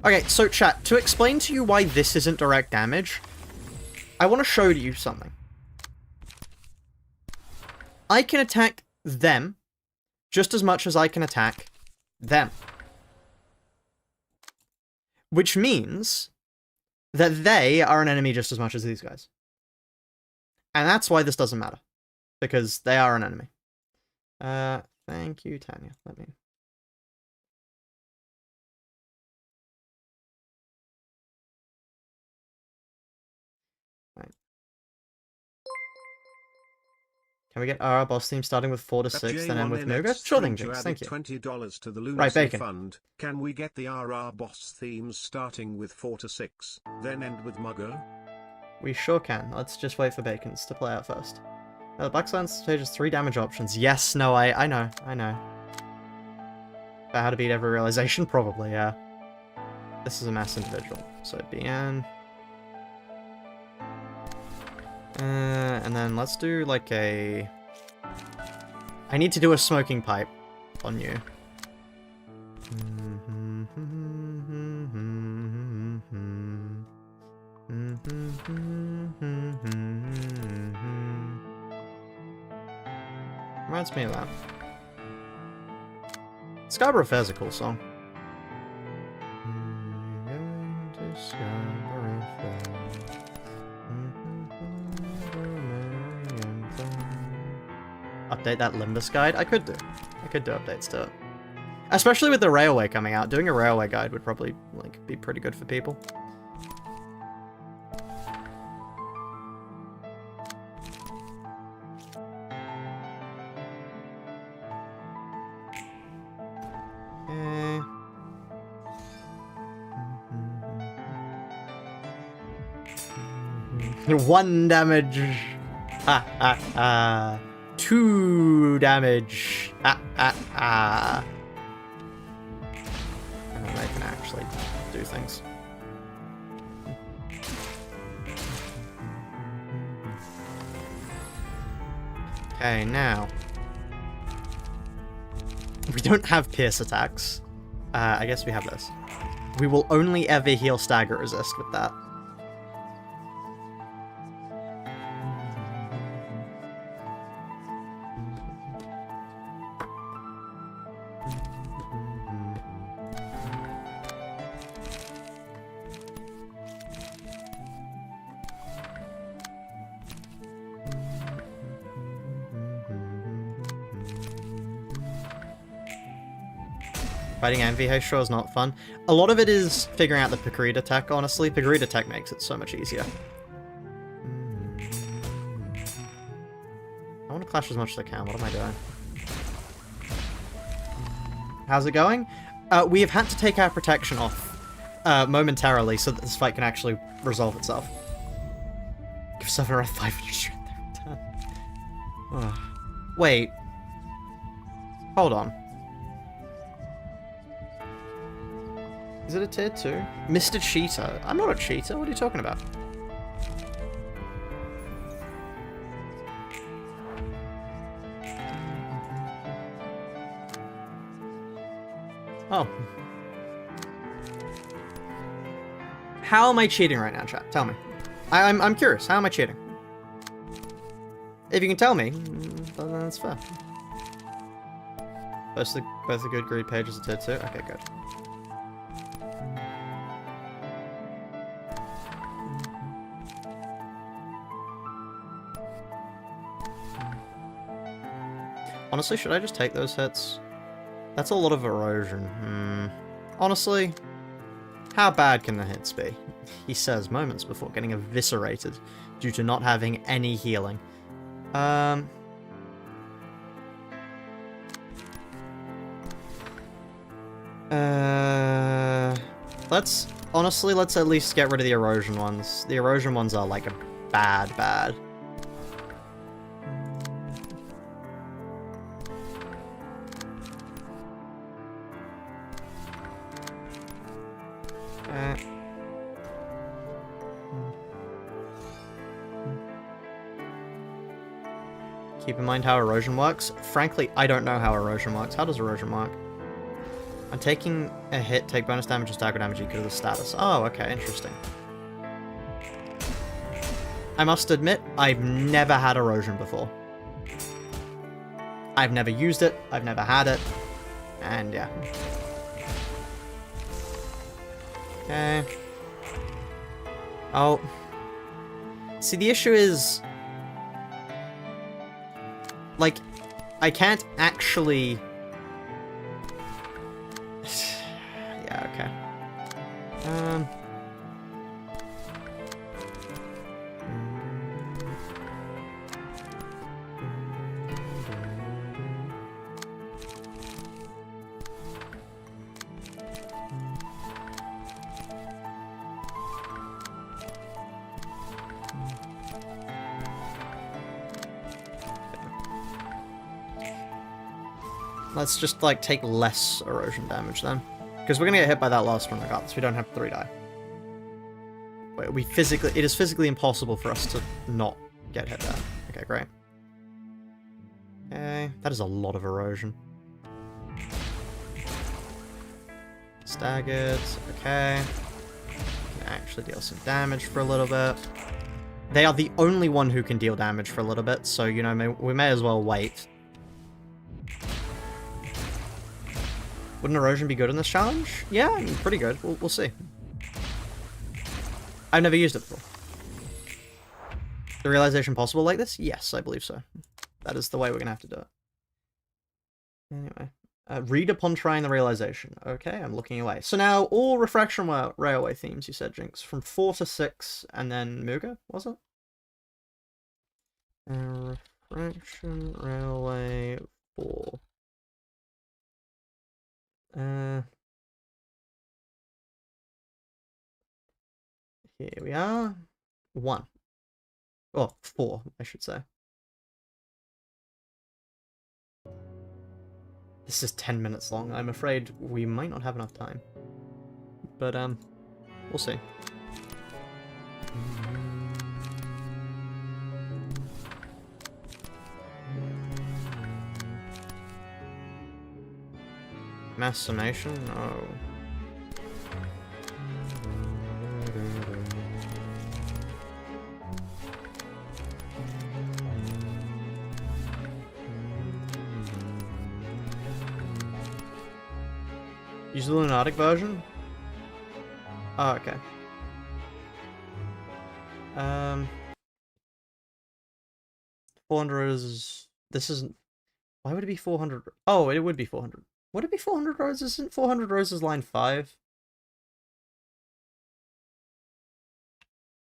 Okay, so chat, to explain to you why this isn't direct damage, I want to show you something. I can attack them just as much as I can attack them. Which means that they are an enemy just as much as these guys. And that's why this doesn't matter. Because they are an enemy. Thank you, Tanya. Let me... Can we get our boss theme starting with 4 to 6, then end with Muga? Sure thing, Jinx, thank you. $20 to the Lunacy Right, Bacon. Fund. Can we get the RR boss themes starting with 4 to 6, then end with Mugger? We sure can. Let's just wait for Bacons to play out first. The Black Silence stage has 3 damage options. Yes, no, I know. About how to beat every realization? Probably, yeah. This is a mass individual. So BN. And then let's do like a... I need to do a smoking pipe on you. Reminds me of that. Scarborough Fair's a cool song. Going to Scarborough Fair. Update that Limbus guide? I could do updates to it. Especially with the railway coming out. Doing a railway guide would probably like be pretty good for people. Okay. 1 damage. 2 damage. And then they can actually do things. Okay, now. We don't have pierce attacks. I guess we have this. We will only ever heal stagger resist with that. Fighting Envy sure is not fun. A lot of it is figuring out the Pakrita tech, honestly. Pakrita tech makes it so much easier. I want to clash as much as I can. What am I doing? How's it going? We have had to take our protection off momentarily so that this fight can actually resolve itself. Give 7 or 500 strength every time. Wait. Hold on. Is it a tier 2? Mr. Cheater. I'm not a cheater. What are you talking about? Oh. How am I cheating right now, chat? Tell me. I'm curious. How am I cheating? If you can tell me, then that's fair. Both the good greed pages are tier 2? Okay, good. Honestly, should I just take those hits? That's a lot of erosion. Honestly, how bad can the hits be? He says moments before getting eviscerated due to not having any healing. Let's at least get rid of the erosion ones. The erosion ones are like a bad. Keep in mind how erosion works. Frankly, I don't know how erosion works. How does erosion work? I'm taking a hit, take bonus damage or stagger damage equal to the status. Oh, okay, interesting. I must admit, I've never had erosion before. I've never used it, I've never had it, and yeah. Okay. Oh. See, the issue is... like, I can't actually... yeah, okay. Let's just, like, take less erosion damage, then. Because we're gonna get hit by that last one regardless. We don't have 3 die. Wait, it is physically impossible for us to not get hit there. Okay, great. Okay, that is a lot of erosion. Staggered, okay. Can actually deal some damage for a little bit. They are the only one who can deal damage for a little bit, so, you know, we may as well wait. Wouldn't erosion be good in this challenge? Yeah, I mean, pretty good. We'll see. I've never used it before. The realization possible like this? Yes, I believe so. That is the way we're gonna have to do it. Anyway. Read upon trying the realization. Okay, I'm looking away. So now, all Refraction Railway themes, you said, Jinx. From 4 to 6, and then Muga, was it? Refraction Railway 4. Here we are. 1. Oh, 4, I should say. This is 10 minutes long. I'm afraid we might not have enough time. But, we'll see. Mass summation? No. Use the lunatic version? Oh, okay. 400 is... This isn't... Why would it be 400? Oh, it would be 400. Would it be 400 roses? Isn't 400 roses line 5?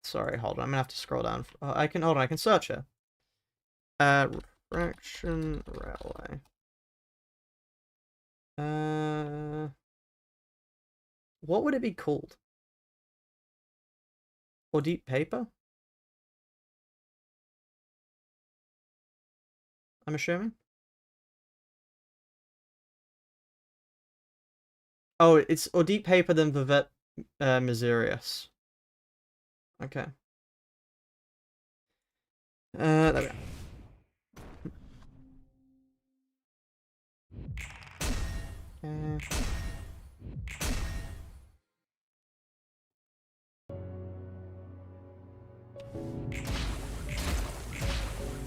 Sorry, hold on. I'm gonna have to scroll down. Hold on, I can search here. Refraction Railway. What would it be called? Or deep paper? I'm assuming. Oh, it's or deep paper than Vivet Miserius. Okay. There we go.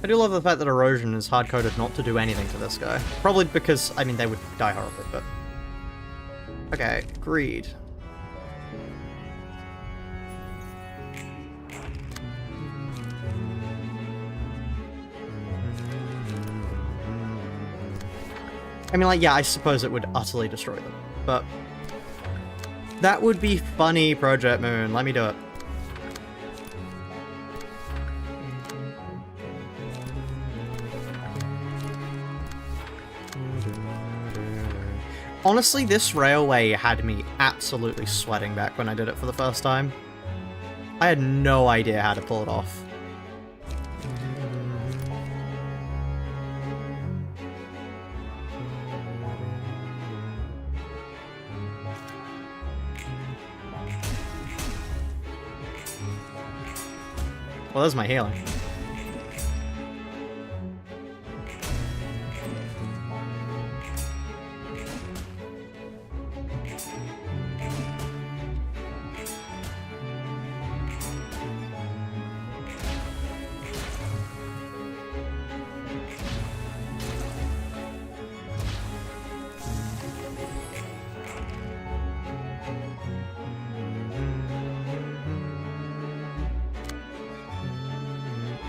I do love the fact that erosion is hard-coded not to do anything to this guy. Probably because, I mean, they would die horribly, but... Okay, greed. I mean, like, yeah, I suppose it would utterly destroy them, but that would be funny, Project Moon. Let me do it. Honestly, this railway had me absolutely sweating back when I did it for the first time. I had no idea how to pull it off. Well, there's my healing.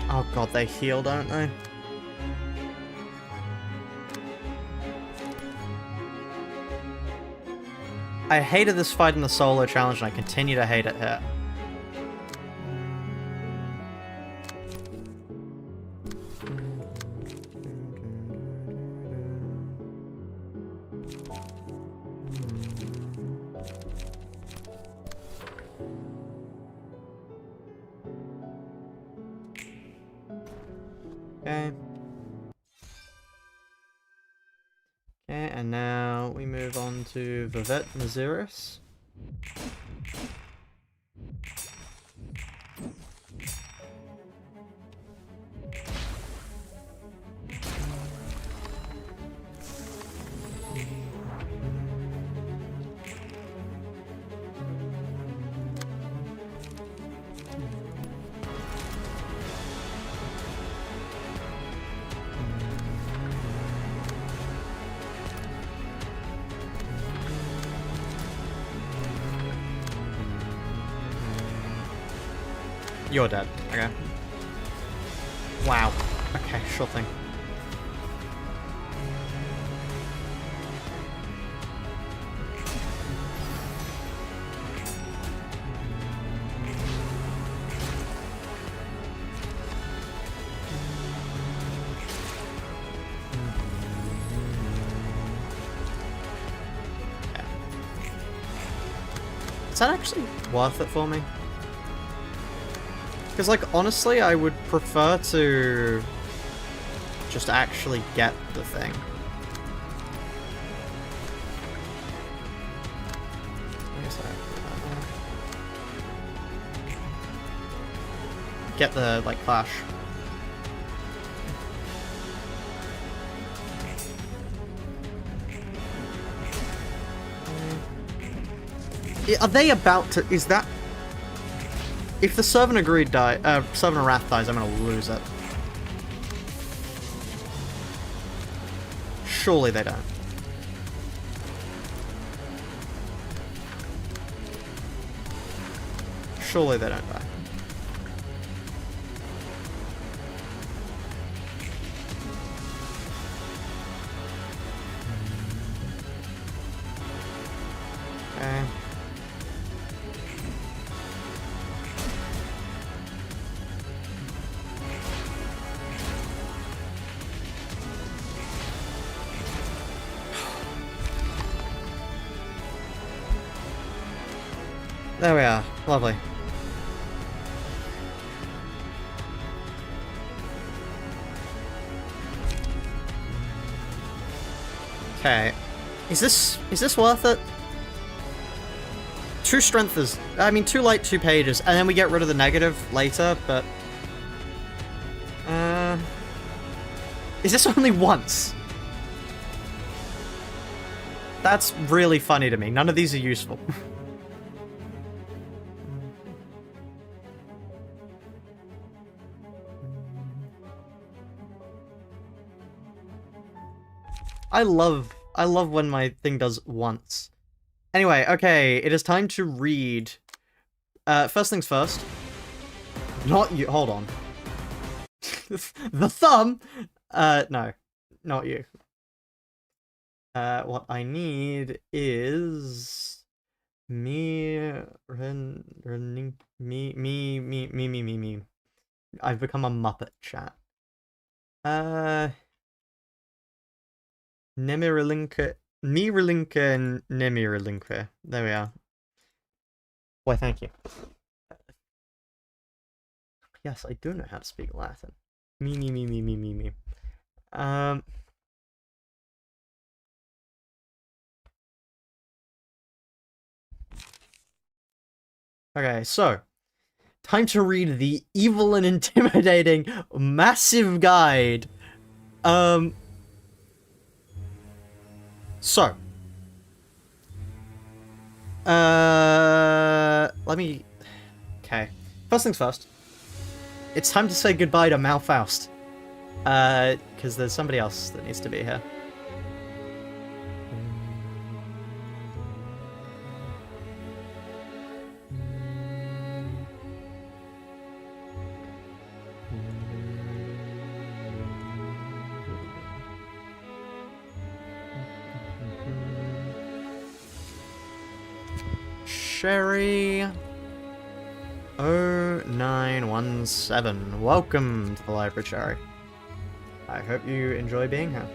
Oh god, they heal, don't they? I hated this fight in the solo challenge, and I continue to hate it here. Okay. Okay, and now we move on to Vivet Naziris. You're dead. Okay. Wow. Okay, sure thing. Yeah. Is that actually worth it for me? Because, like, honestly, I would prefer to just actually get the thing. Get the, like, clash. Are they about to... Is that... If the Servant of Wrath dies, I'm gonna lose it. Surely they don't. Surely they don't die. Okay. There we are. Lovely. Okay. Is this worth it? 2 strength is... I mean, 2 light, 2 pages, and then we get rid of the negative later, but... Is this only once? That's really funny to me. None of these are useful. I love when my thing does once. Anyway, okay, it is time to read. First things first. Not you. Hold on. The thumb. No, not you. What I need is me. I've become a Muppet chat. Nemirilinka, Mirilinka and Nemirilinka. There we are. Why, thank you. Yes, I do know how to speak Latin. Me. Okay, so time to read the evil and intimidating massive guide. So let me. Okay, first things first. It's time to say goodbye to Malfaust. Because there's somebody else that needs to be here. Sherry 0917. Welcome to the library, Sherry. I hope you enjoy being here.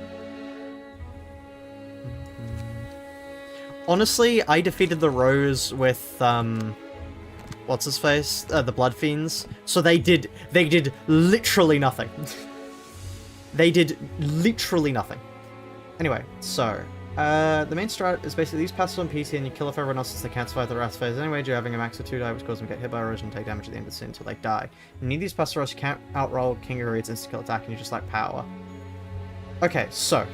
Honestly, I defeated the Rose with what's his face? The Blood Fiends. So they did literally nothing. They did literally nothing. Anyway, so the main strat is basically these passes on PT and you kill off everyone else since they can't survive the wrath phase. Anyway, you're having a max of 2 die, which causes them to get hit by erosion and take damage at the end of the scene until they die. You need these passes or else you can't outroll King of Reed's insta-kill attack and you just lack power. Okay, so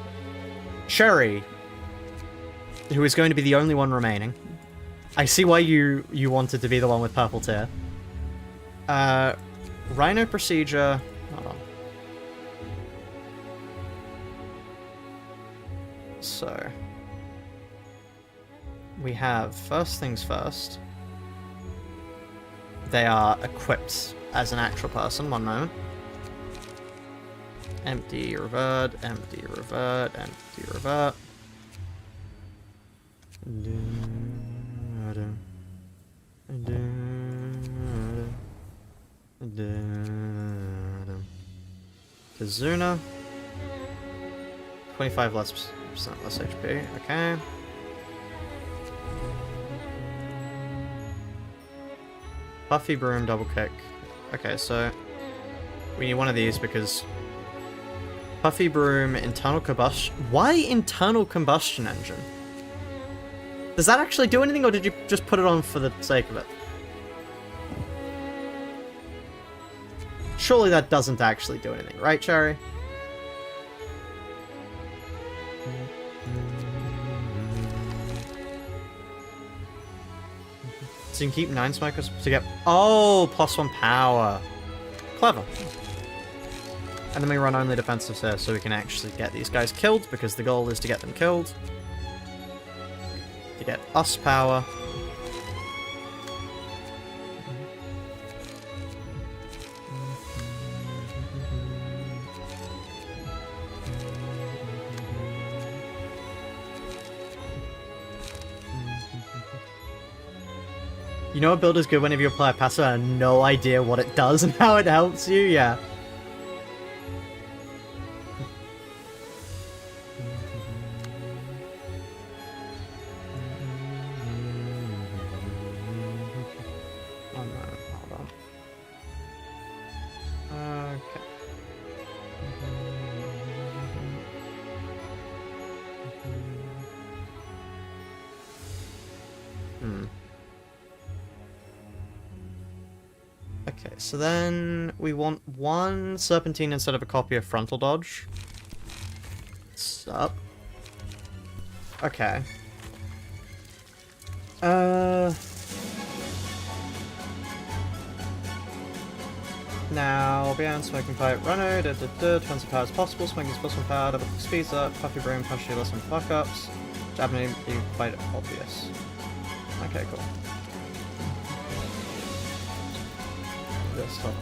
Sherry, who is going to be the only one remaining. I see why you wanted to be the one with purple tear. Rhino procedure. Hold on. So we have first things first. They are equipped as an actual person. One moment. Empty, revert, empty, revert, empty, revert. Kazuna. 25% less HP. Okay. Puffy Broom, double kick. Okay, so we need one of these because Puffy Broom, internal combustion. Why internal combustion engine? Does that actually do anything, or did you just put it on for the sake of it? Surely that doesn't actually do anything, right, Cherry? So you can keep 9 smokers to get... Oh, +1 power. Clever. And then we run only defensive here, so we can actually get these guys killed, because the goal is to get them killed. To get us power. You know a build is good whenever you apply a passive and have no idea what it does and how it helps you? Yeah. Okay, so then we want one Serpentine instead of a copy of Frontal Dodge. Sup? Okay. Now, beyond Smoking Pipe, Runner, turns of power as possible, Smoking is +1 power, double speeds up, Puffy Broom, Punch you less than fuck-ups. Jabbing being quite obvious. Okay, cool. This stuff.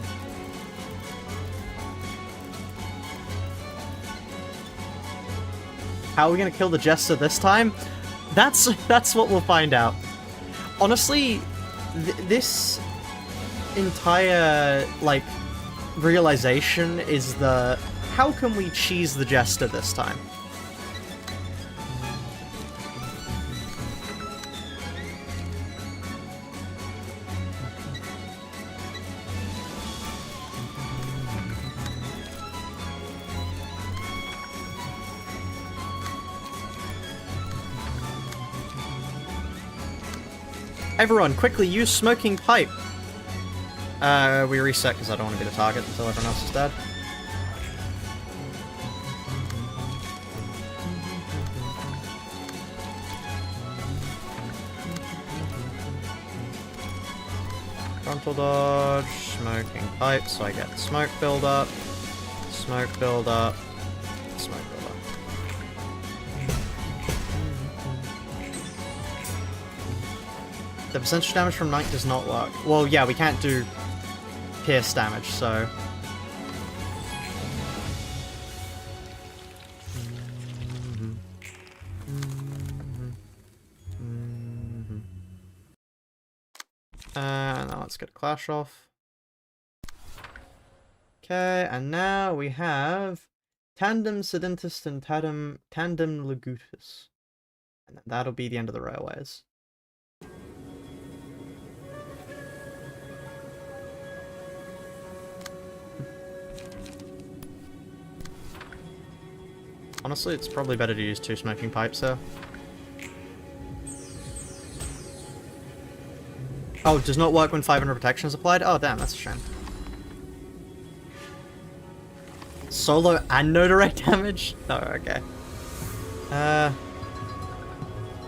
How are we gonna kill the Jester this time? That's what we'll find out. Honestly, this entire, like, realization is the... How can we cheese the Jester this time? Everyone, quickly use smoking pipe! We reset because I don't want to be the target until everyone else is dead. Frontal dodge, smoking pipe, so I get smoke build up, smoke build up, smoke build up. The percentage damage from Knight does not work. Well, yeah, we can't do pierce damage, so... Now let's get Clash off. Okay, and now we have Tandem Sedentis and Tandem Legutus. And that'll be the end of the railways. Honestly, it's probably better to use 2 smoking pipes there. Oh, does not work when 500 protection is applied? Oh, damn, that's a shame. Solo and no direct damage? Oh, okay.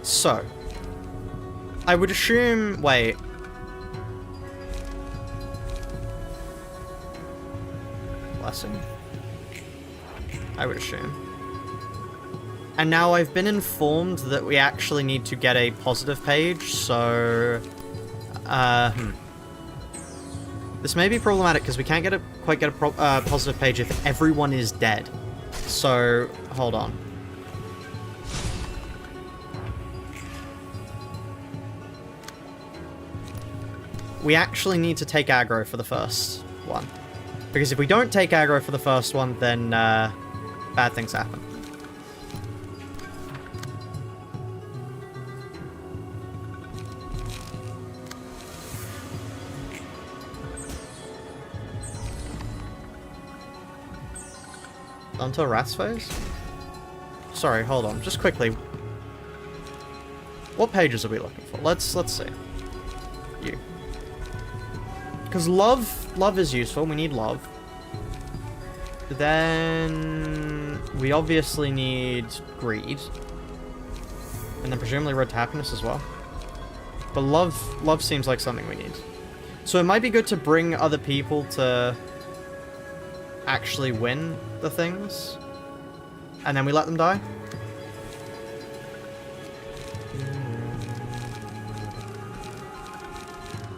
So. I would assume... Wait. Blessing. I would assume. And now I've been informed that we actually need to get a positive page, so... This may be problematic because we can't quite get a positive page if everyone is dead. So, hold on. We actually need to take aggro for the first one. Because if we don't take aggro for the first one, then bad things happen. Onto a Rat's phase? Sorry, hold on. Just quickly. What pages are we looking for? Let's see. You. Because love is useful. We need love. Then we obviously need greed. And then presumably road to happiness as well. But love seems like something we need. So it might be good to bring other people to actually win the things, and then we let them die.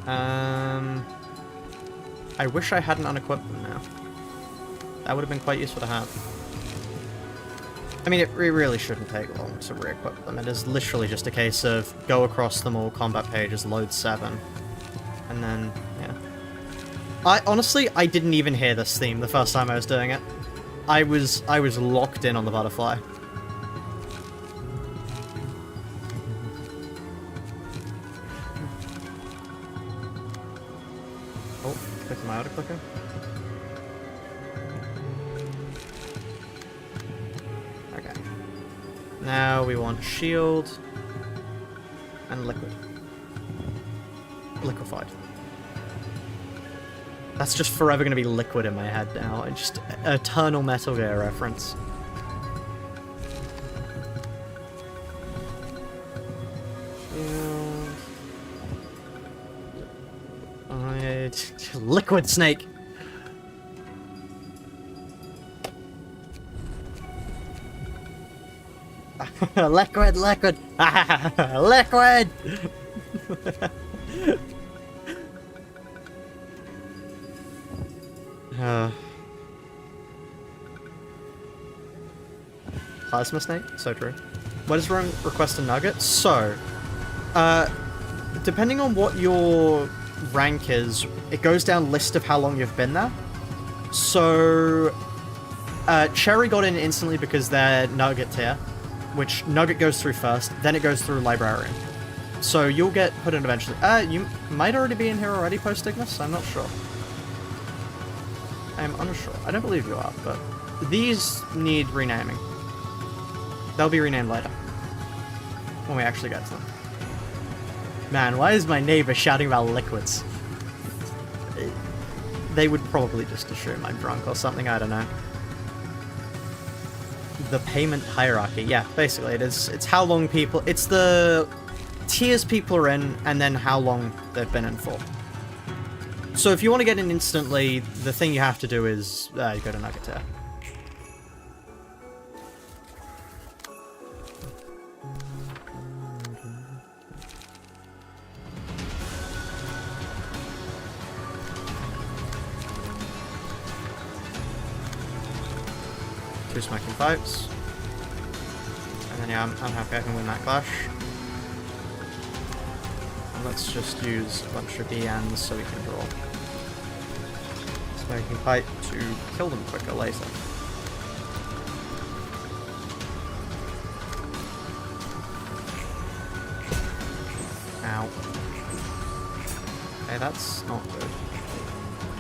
I wish I hadn't unequipped them now. That would have been quite useful to have. I mean, it really shouldn't take long to re-equip them. It is literally just a case of go across them all, combat pages, load 7, and then, yeah. Honestly, I didn't even hear this theme the first time I was doing it. I was locked in on the butterfly. Oh, click my auto clicker. Okay. Now we want shield and liquid. Liquefied. That's just forever going to be liquid in my head now. Just eternal Metal Gear reference. Liquid Snake! Liquid! Liquid! Liquid! Plasma Snake? So true. Where does Rowan request a nugget? So, depending on what your rank is, it goes down list of how long you've been there. So, Cherry got in instantly because they're Nugget tier, which Nugget goes through first, then it goes through Librarian. So you'll get put in eventually. You might already be in here already post Ignis? I'm not sure. I'm unsure. I don't believe you are, but these need renaming. They'll be renamed later. When we actually get to them. Man, why is my neighbor shouting about liquids? They would probably just assume I'm drunk or something, I don't know. The payment hierarchy. Yeah, basically it is. It's how long people... It's the tiers people are in, and then how long they've been in for. So if you want to get in instantly, the thing you have to do is... you go to Nugget tier. Two smacking pipes. And then yeah, I'm happy I can win that clash. And let's just use a bunch of ENs so we can draw. Smoking pipe to kill them quicker later. Ow. Okay, that's not good.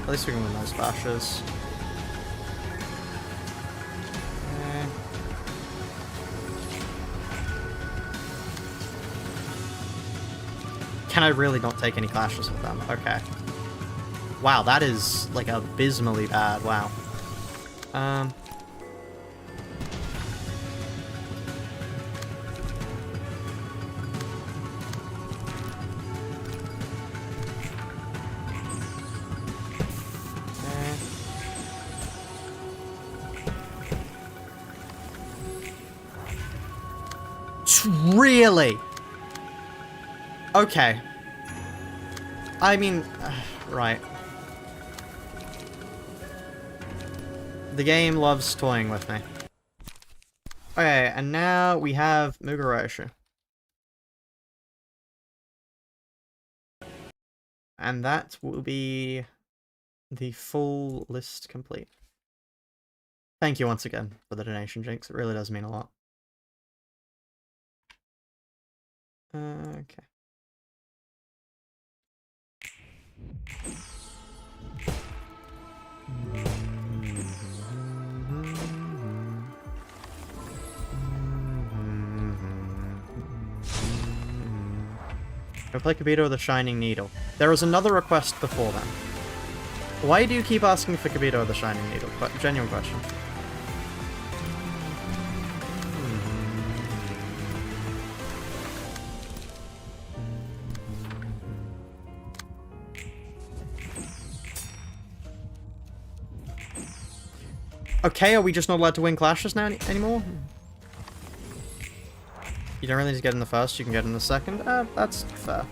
At least we can win those clashes. Can I really not take any clashes with them? Okay. Wow, that is, like, abysmally bad. Wow. Really? Okay. I mean, right. The game loves toying with me. Okay, and now we have Mugaroshu. And that will be the full list complete. Thank you once again for the donation, Jinx. It really does mean a lot. Okay. Go play Kabito the Shining Needle. There was another request before then. Why do you keep asking for Kabito the Shining Needle? Genuine question. Okay, are we just not allowed to win clashes now anymore? You don't really need to get in the first, you can get in the second. That's fair.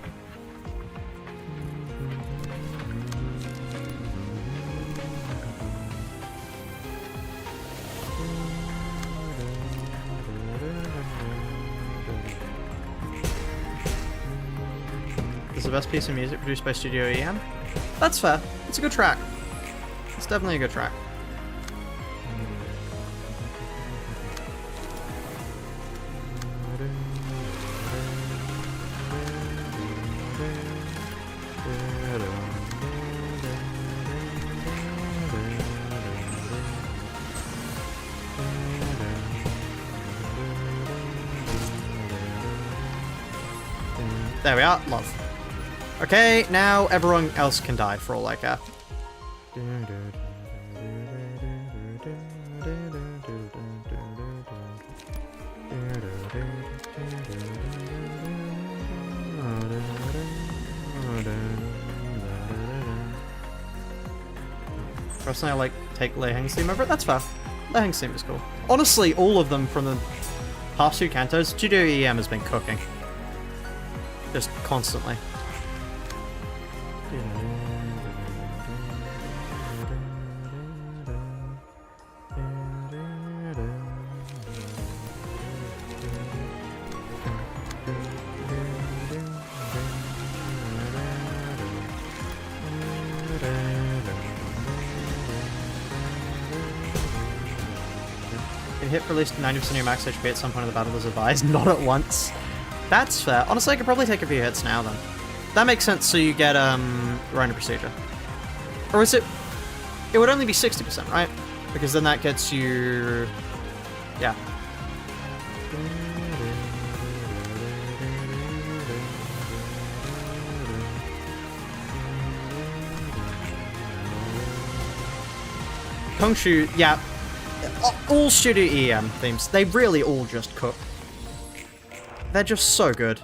This is the best piece of music produced by Studio EM. That's fair. It's a good track. It's definitely a good track. There we are, love. Okay, now everyone else can die for all I care. Personally, I like take Lei Heng's theme over it. That's fair. Lei Heng's theme is cool. Honestly, all of them from the past two cantos, Studio EM has been cooking. Just constantly. hit for at least 90% of your max HP at some point in the battle as advised, not at once. That's fair. Honestly, I could probably take a few hits now then. That makes sense, so you get, Ruina procedure. Or is it... It would only be 60%, right? Because then that gets you... Yeah. Kongshu, yeah. All Studio EM themes, they really all just cook. They're just so good.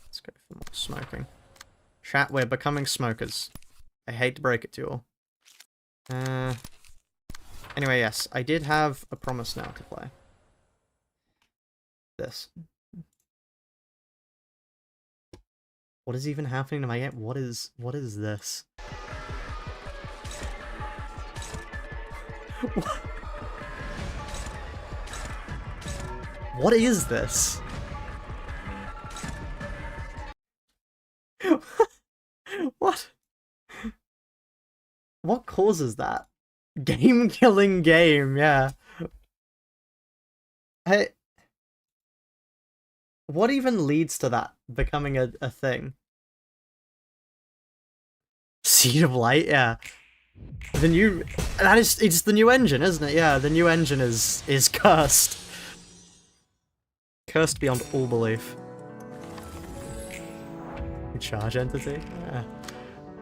Let's go for more smoking. Chat, we're becoming smokers. I hate to break it to you all. Anyway, yes, I did have a promise now to play. This. What is even happening to my game? What is this? What is this? What? What causes that? Game killing game, yeah. Hey, what even leads to that becoming a thing? Seed of Light, yeah. The new... It's the new engine, isn't it? Yeah, the new engine is cursed. Cursed beyond all belief. Charge entity? Yeah.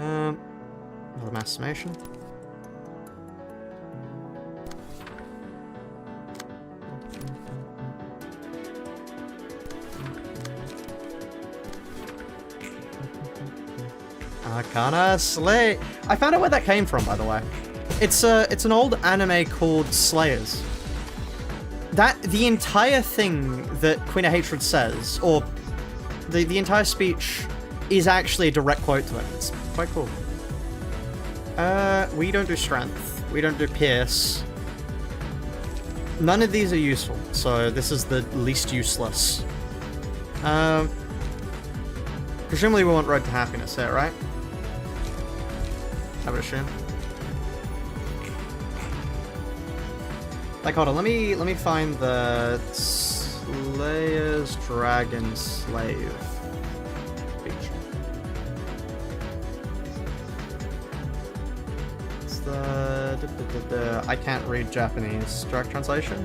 Another mass summation. Arcana Slay. I found out where that came from, by the way. It's an old anime called Slayers. The entire thing that Queen of Hatred says, or the entire speech, is actually a direct quote to it. It's quite cool. We don't do strength. We don't do pierce. None of these are useful, so this is the least useless. Presumably we want Road to Happiness here, right? I would assume. Like, hold on, let me find the Slayer's Dragon Slave speech. It's the I can't read Japanese direct translation.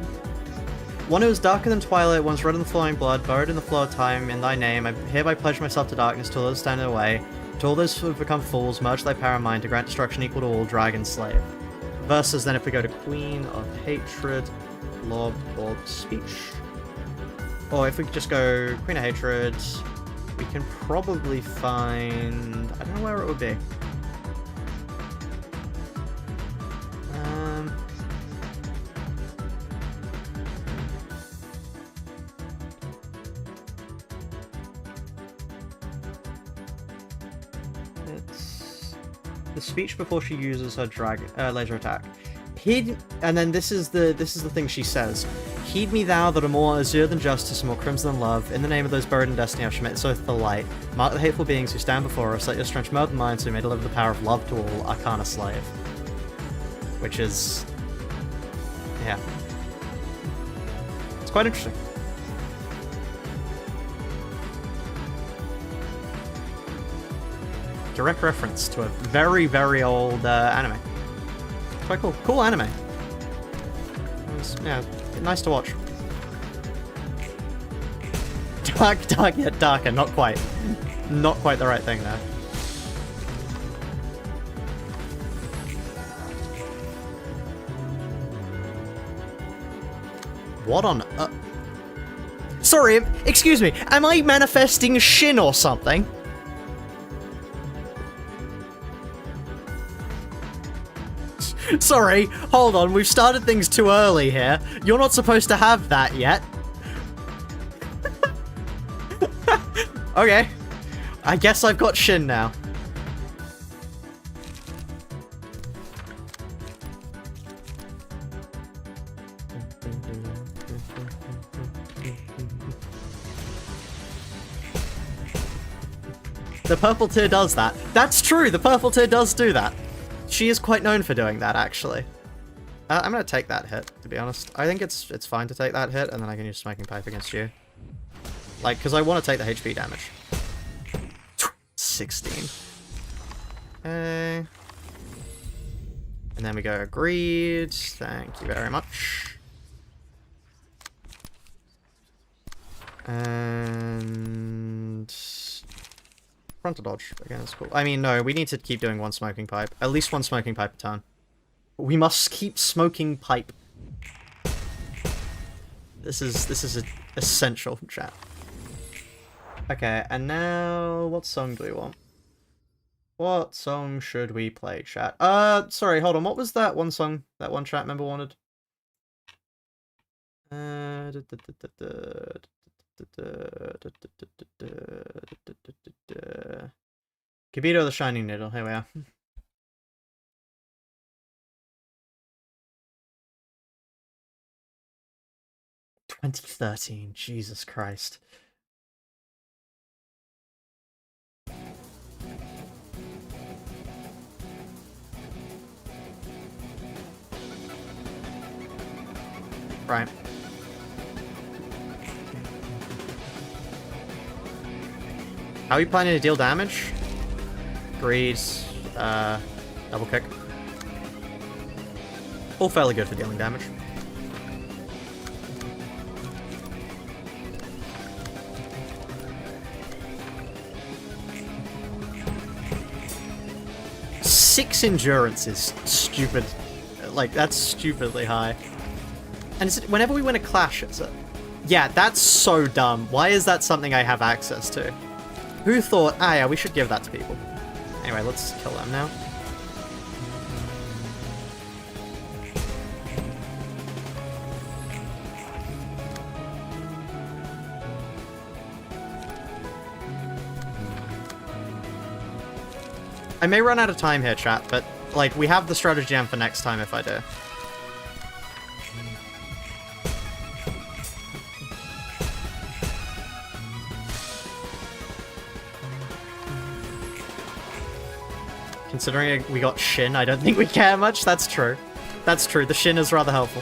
One who is darker than twilight, once red in the flowing blood, buried in the flow of time, in thy name, I hereby pledge myself to darkness till those stand in the way. To all those who have become fools, merge thy power and mind to grant destruction equal to all, dragon slave. Versus then if we go to Queen of Hatred, Lord speech. Or if we could just go Queen of Hatred, we can probably find... I don't know where it would be. It's the speech before she uses her laser attack. Heed, and then this is the thing she says. Heed me thou that are more azure than justice and more crimson than love. In the name of those buried in destiny, I've met so the light. Mark the hateful beings who stand before us. Let your strength melt the mind, so we may deliver the power of love to all. Arcana Slave. Which is... yeah. It's quite interesting. Direct reference to a very, very old anime. Quite cool. Cool anime. It's, yeah, nice to watch. Dark, yet darker. Not quite. Not quite the right thing there. What on earth? Sorry, excuse me. Am I manifesting Shin or something? Sorry, hold on, we've started things too early here. You're not supposed to have that yet. Okay. I guess I've got Shin now. The purple tier does that. That's true, the purple tier does do that. She is quite known for doing that, actually. I'm gonna take that hit, to be honest. I think it's fine to take that hit, and then I can use Smoking Pipe against you. Like, because I want to take the HP damage. 16. Okay. And then we go agreed. Thank you very much. And frontal dodge. Again, that's cool. I mean, no, we need to keep doing one Smoking Pipe. At least one Smoking Pipe a turn. We must keep smoking pipe. This is essential, chat. Okay, and now what song do we want? What song should we play, chat? Sorry, hold on. What was that one song that one chat member wanted? Kibito the Shining Needle. Here we are. 2013, Jesus Christ. Right. How are you planning to deal damage? Greed, double kick. All fairly good for dealing damage. Six endurance is stupid. Like, that's stupidly high. And is it whenever we win a clash, is it? Yeah, that's so dumb. Why is that something I have access to? Who thought, ah yeah, we should give that to people. Anyway, let's kill them now. I may run out of time here, chat, but, like, we have the strategy jam for next time if I do. Considering we got Shin, I don't think we care much. That's true. That's true. The Shin is rather helpful.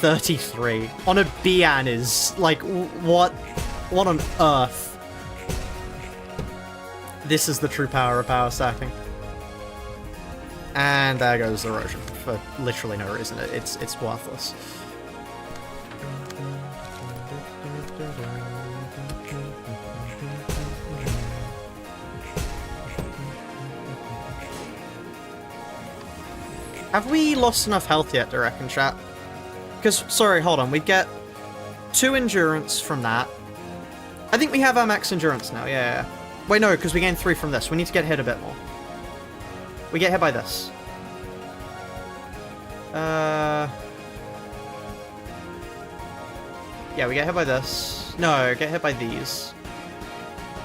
33. On a Bian is, like, what on earth? This is the true power of power stacking. And there goes Erosion for literally no reason. It's worthless. Have we lost enough health yet, do you reckon, chat? Because, sorry, hold on. We get 2 endurance from that. I think we have our max endurance now, yeah. Wait, no, because we gained 3 from this. We need to get hit a bit more. We get hit by this. Yeah, we get hit by this. No, get hit by these.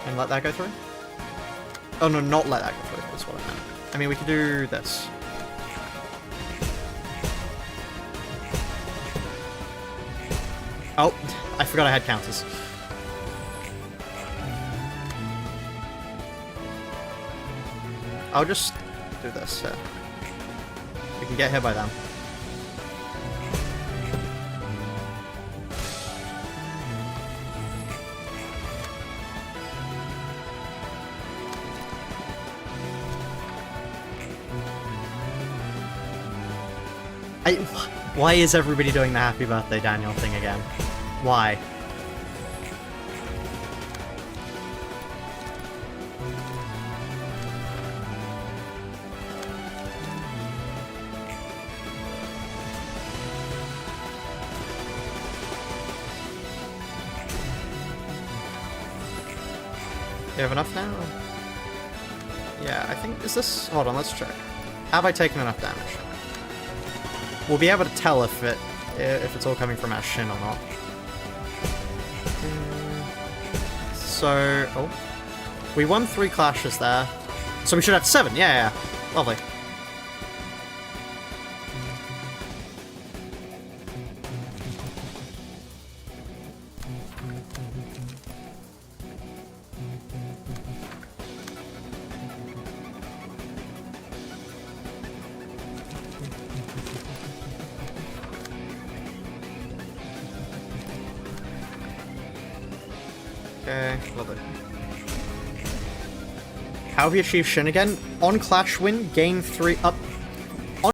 And let that go through? Oh, no, not let that go through. That's what I meant. I mean, we could do this. Oh, I forgot I had counters. I'll just do this. We can get hit by them. Why is everybody doing the happy birthday Daniel thing again? Why? You have enough now? Yeah, I think, is this, hold on, let's check. Have I taken enough damage? We'll be able to tell if it's all coming from our Shin or not. So, oh. We won 3 clashes there. So we should have 7, yeah. Lovely. Okay, love it. How have you achieved Shin again? On Clash win, gain 3 up. On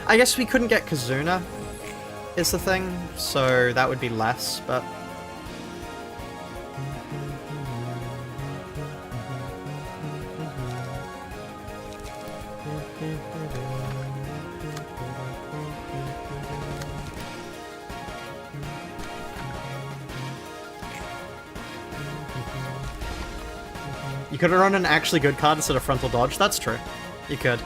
I guess we couldn't get Kazuna, is the thing, so that would be less, but... You could run an actually good card instead of frontal dodge, that's true. You could.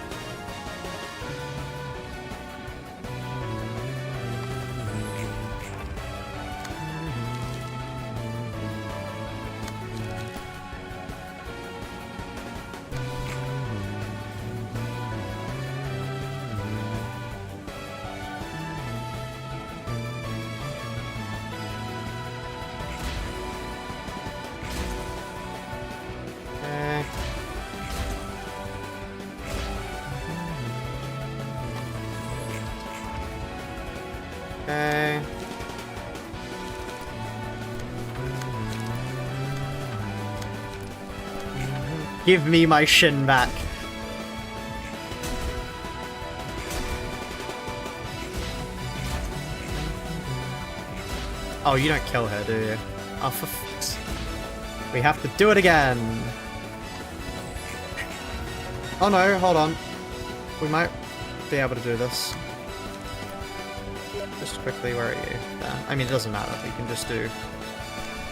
Okay. Give me my Shin back. Oh, you don't kill her, do you? Oh, for fuck's sake. We have to do it again. Oh no, hold on. We might be able to do this. Just quickly, where are you? There. I mean, it doesn't matter. We can just do...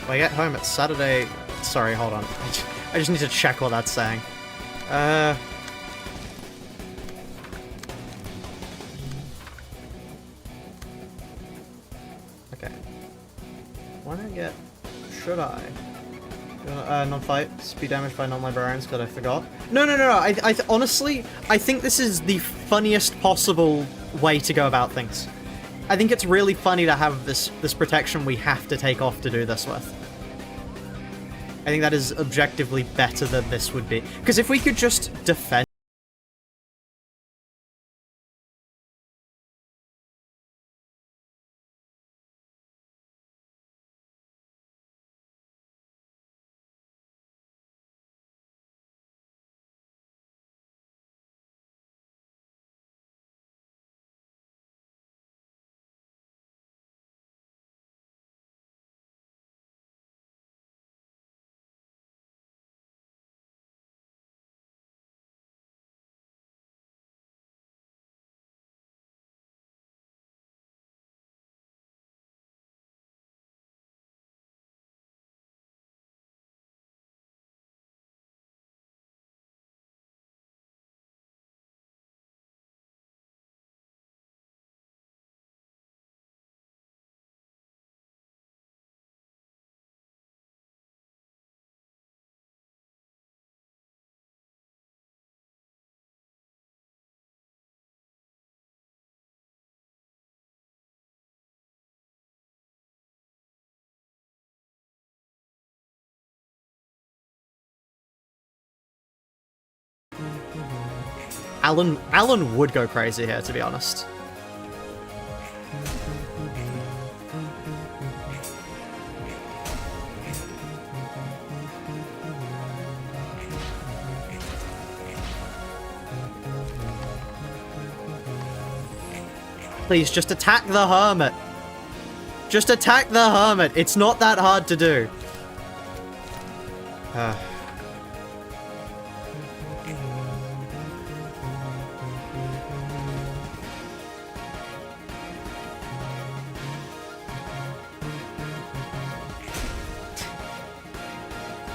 When I get home, it's Saturday... Sorry, hold on. I just need to check what that's saying. Okay. Why don't I get... Should I? Non-fight, speed damage by non-librarians, because I forgot. No. Honestly, I think this is the funniest possible way to go about things. I think it's really funny to have this protection we have to take off to do this with. I think that is objectively better than this would be. Because if we could just defend Alan would go crazy here, to be honest. Please, just attack the hermit. Just attack the hermit. It's not that hard to do.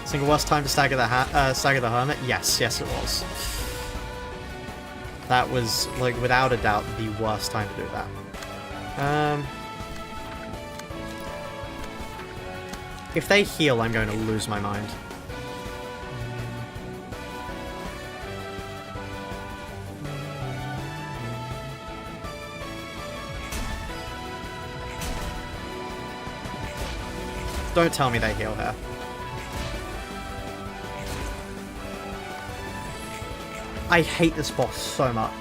Single worst time to stagger the hermit? Yes, it was. That was, like, without a doubt, the worst time to do that. If they heal, I'm going to lose my mind. Don't tell me they heal her. I hate this boss so much.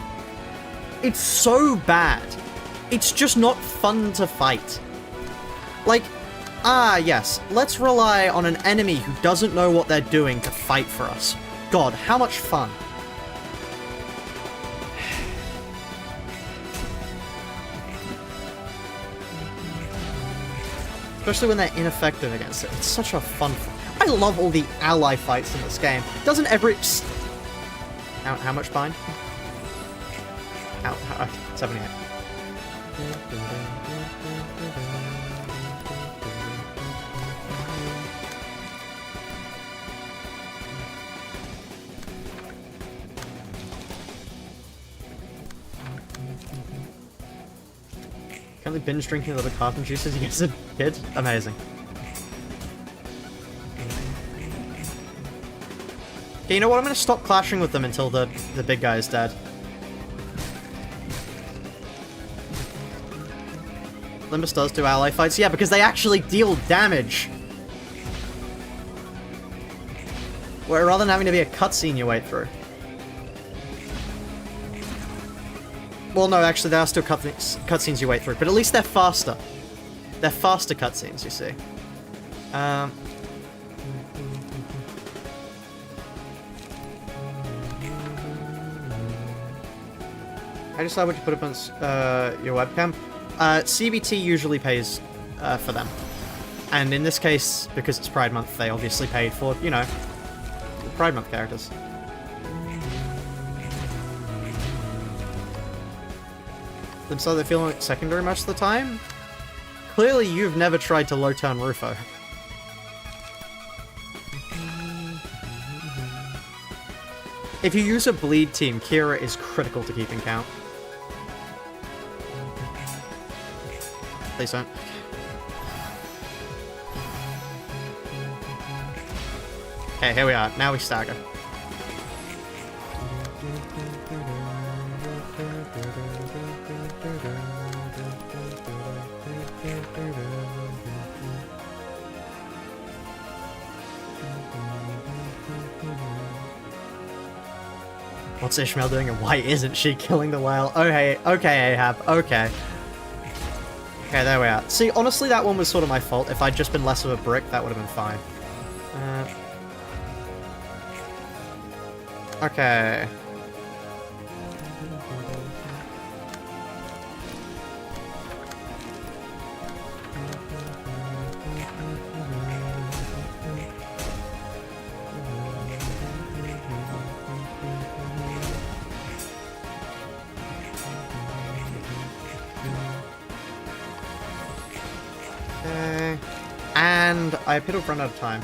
It's so bad. It's just not fun to fight. Like, yes, let's rely on an enemy who doesn't know what they're doing to fight for us. God, how much fun. Especially when they're ineffective against it. It's such a fun I love all the ally fights in this game. Doesn't every... How much bind? 78. Currently binge drinking a little carton juices against a kid? Amazing. Okay, you know what? I'm gonna stop clashing with them until the big guy is dead. Limbus does do ally fights? Yeah, because they actually deal damage! Well, rather than having to be a cutscene you wait through. Well, no, actually, there are still cutscenes you wait through, but at least they're faster. They're faster cutscenes, you see. I decide what to put up on your webcam. CBT usually pays for them. And in this case, because it's Pride Month, they obviously paid for, you know, the Pride Month characters. So they're feeling like secondary most of the time? Clearly you've never tried to low-turn Rufo. If you use a bleed team, Kira is critical to keeping count. Please don't. Okay, here we are. Now we stagger. What's Ishmael doing and why isn't she killing the whale? Oh, hey, okay, Ahab, okay. Okay, there we are. See, honestly, that one was sort of my fault. If I'd just been less of a brick, that would have been fine. Okay. And I appear to have run out of time.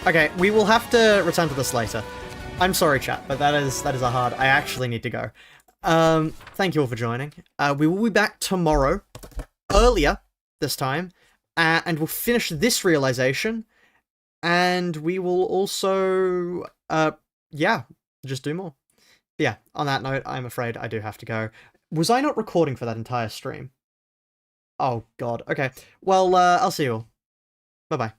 Okay, we will have to return to this later. I'm sorry, chat, but that is a hard... I actually need to go. Thank you all for joining. We will be back tomorrow, earlier this time, and we'll finish this realization, and we will also, yeah, just do more. Yeah, on that note, I'm afraid I do have to go. Was I not recording for that entire stream? Oh, God. Okay. Well, I'll see you all. Bye-bye.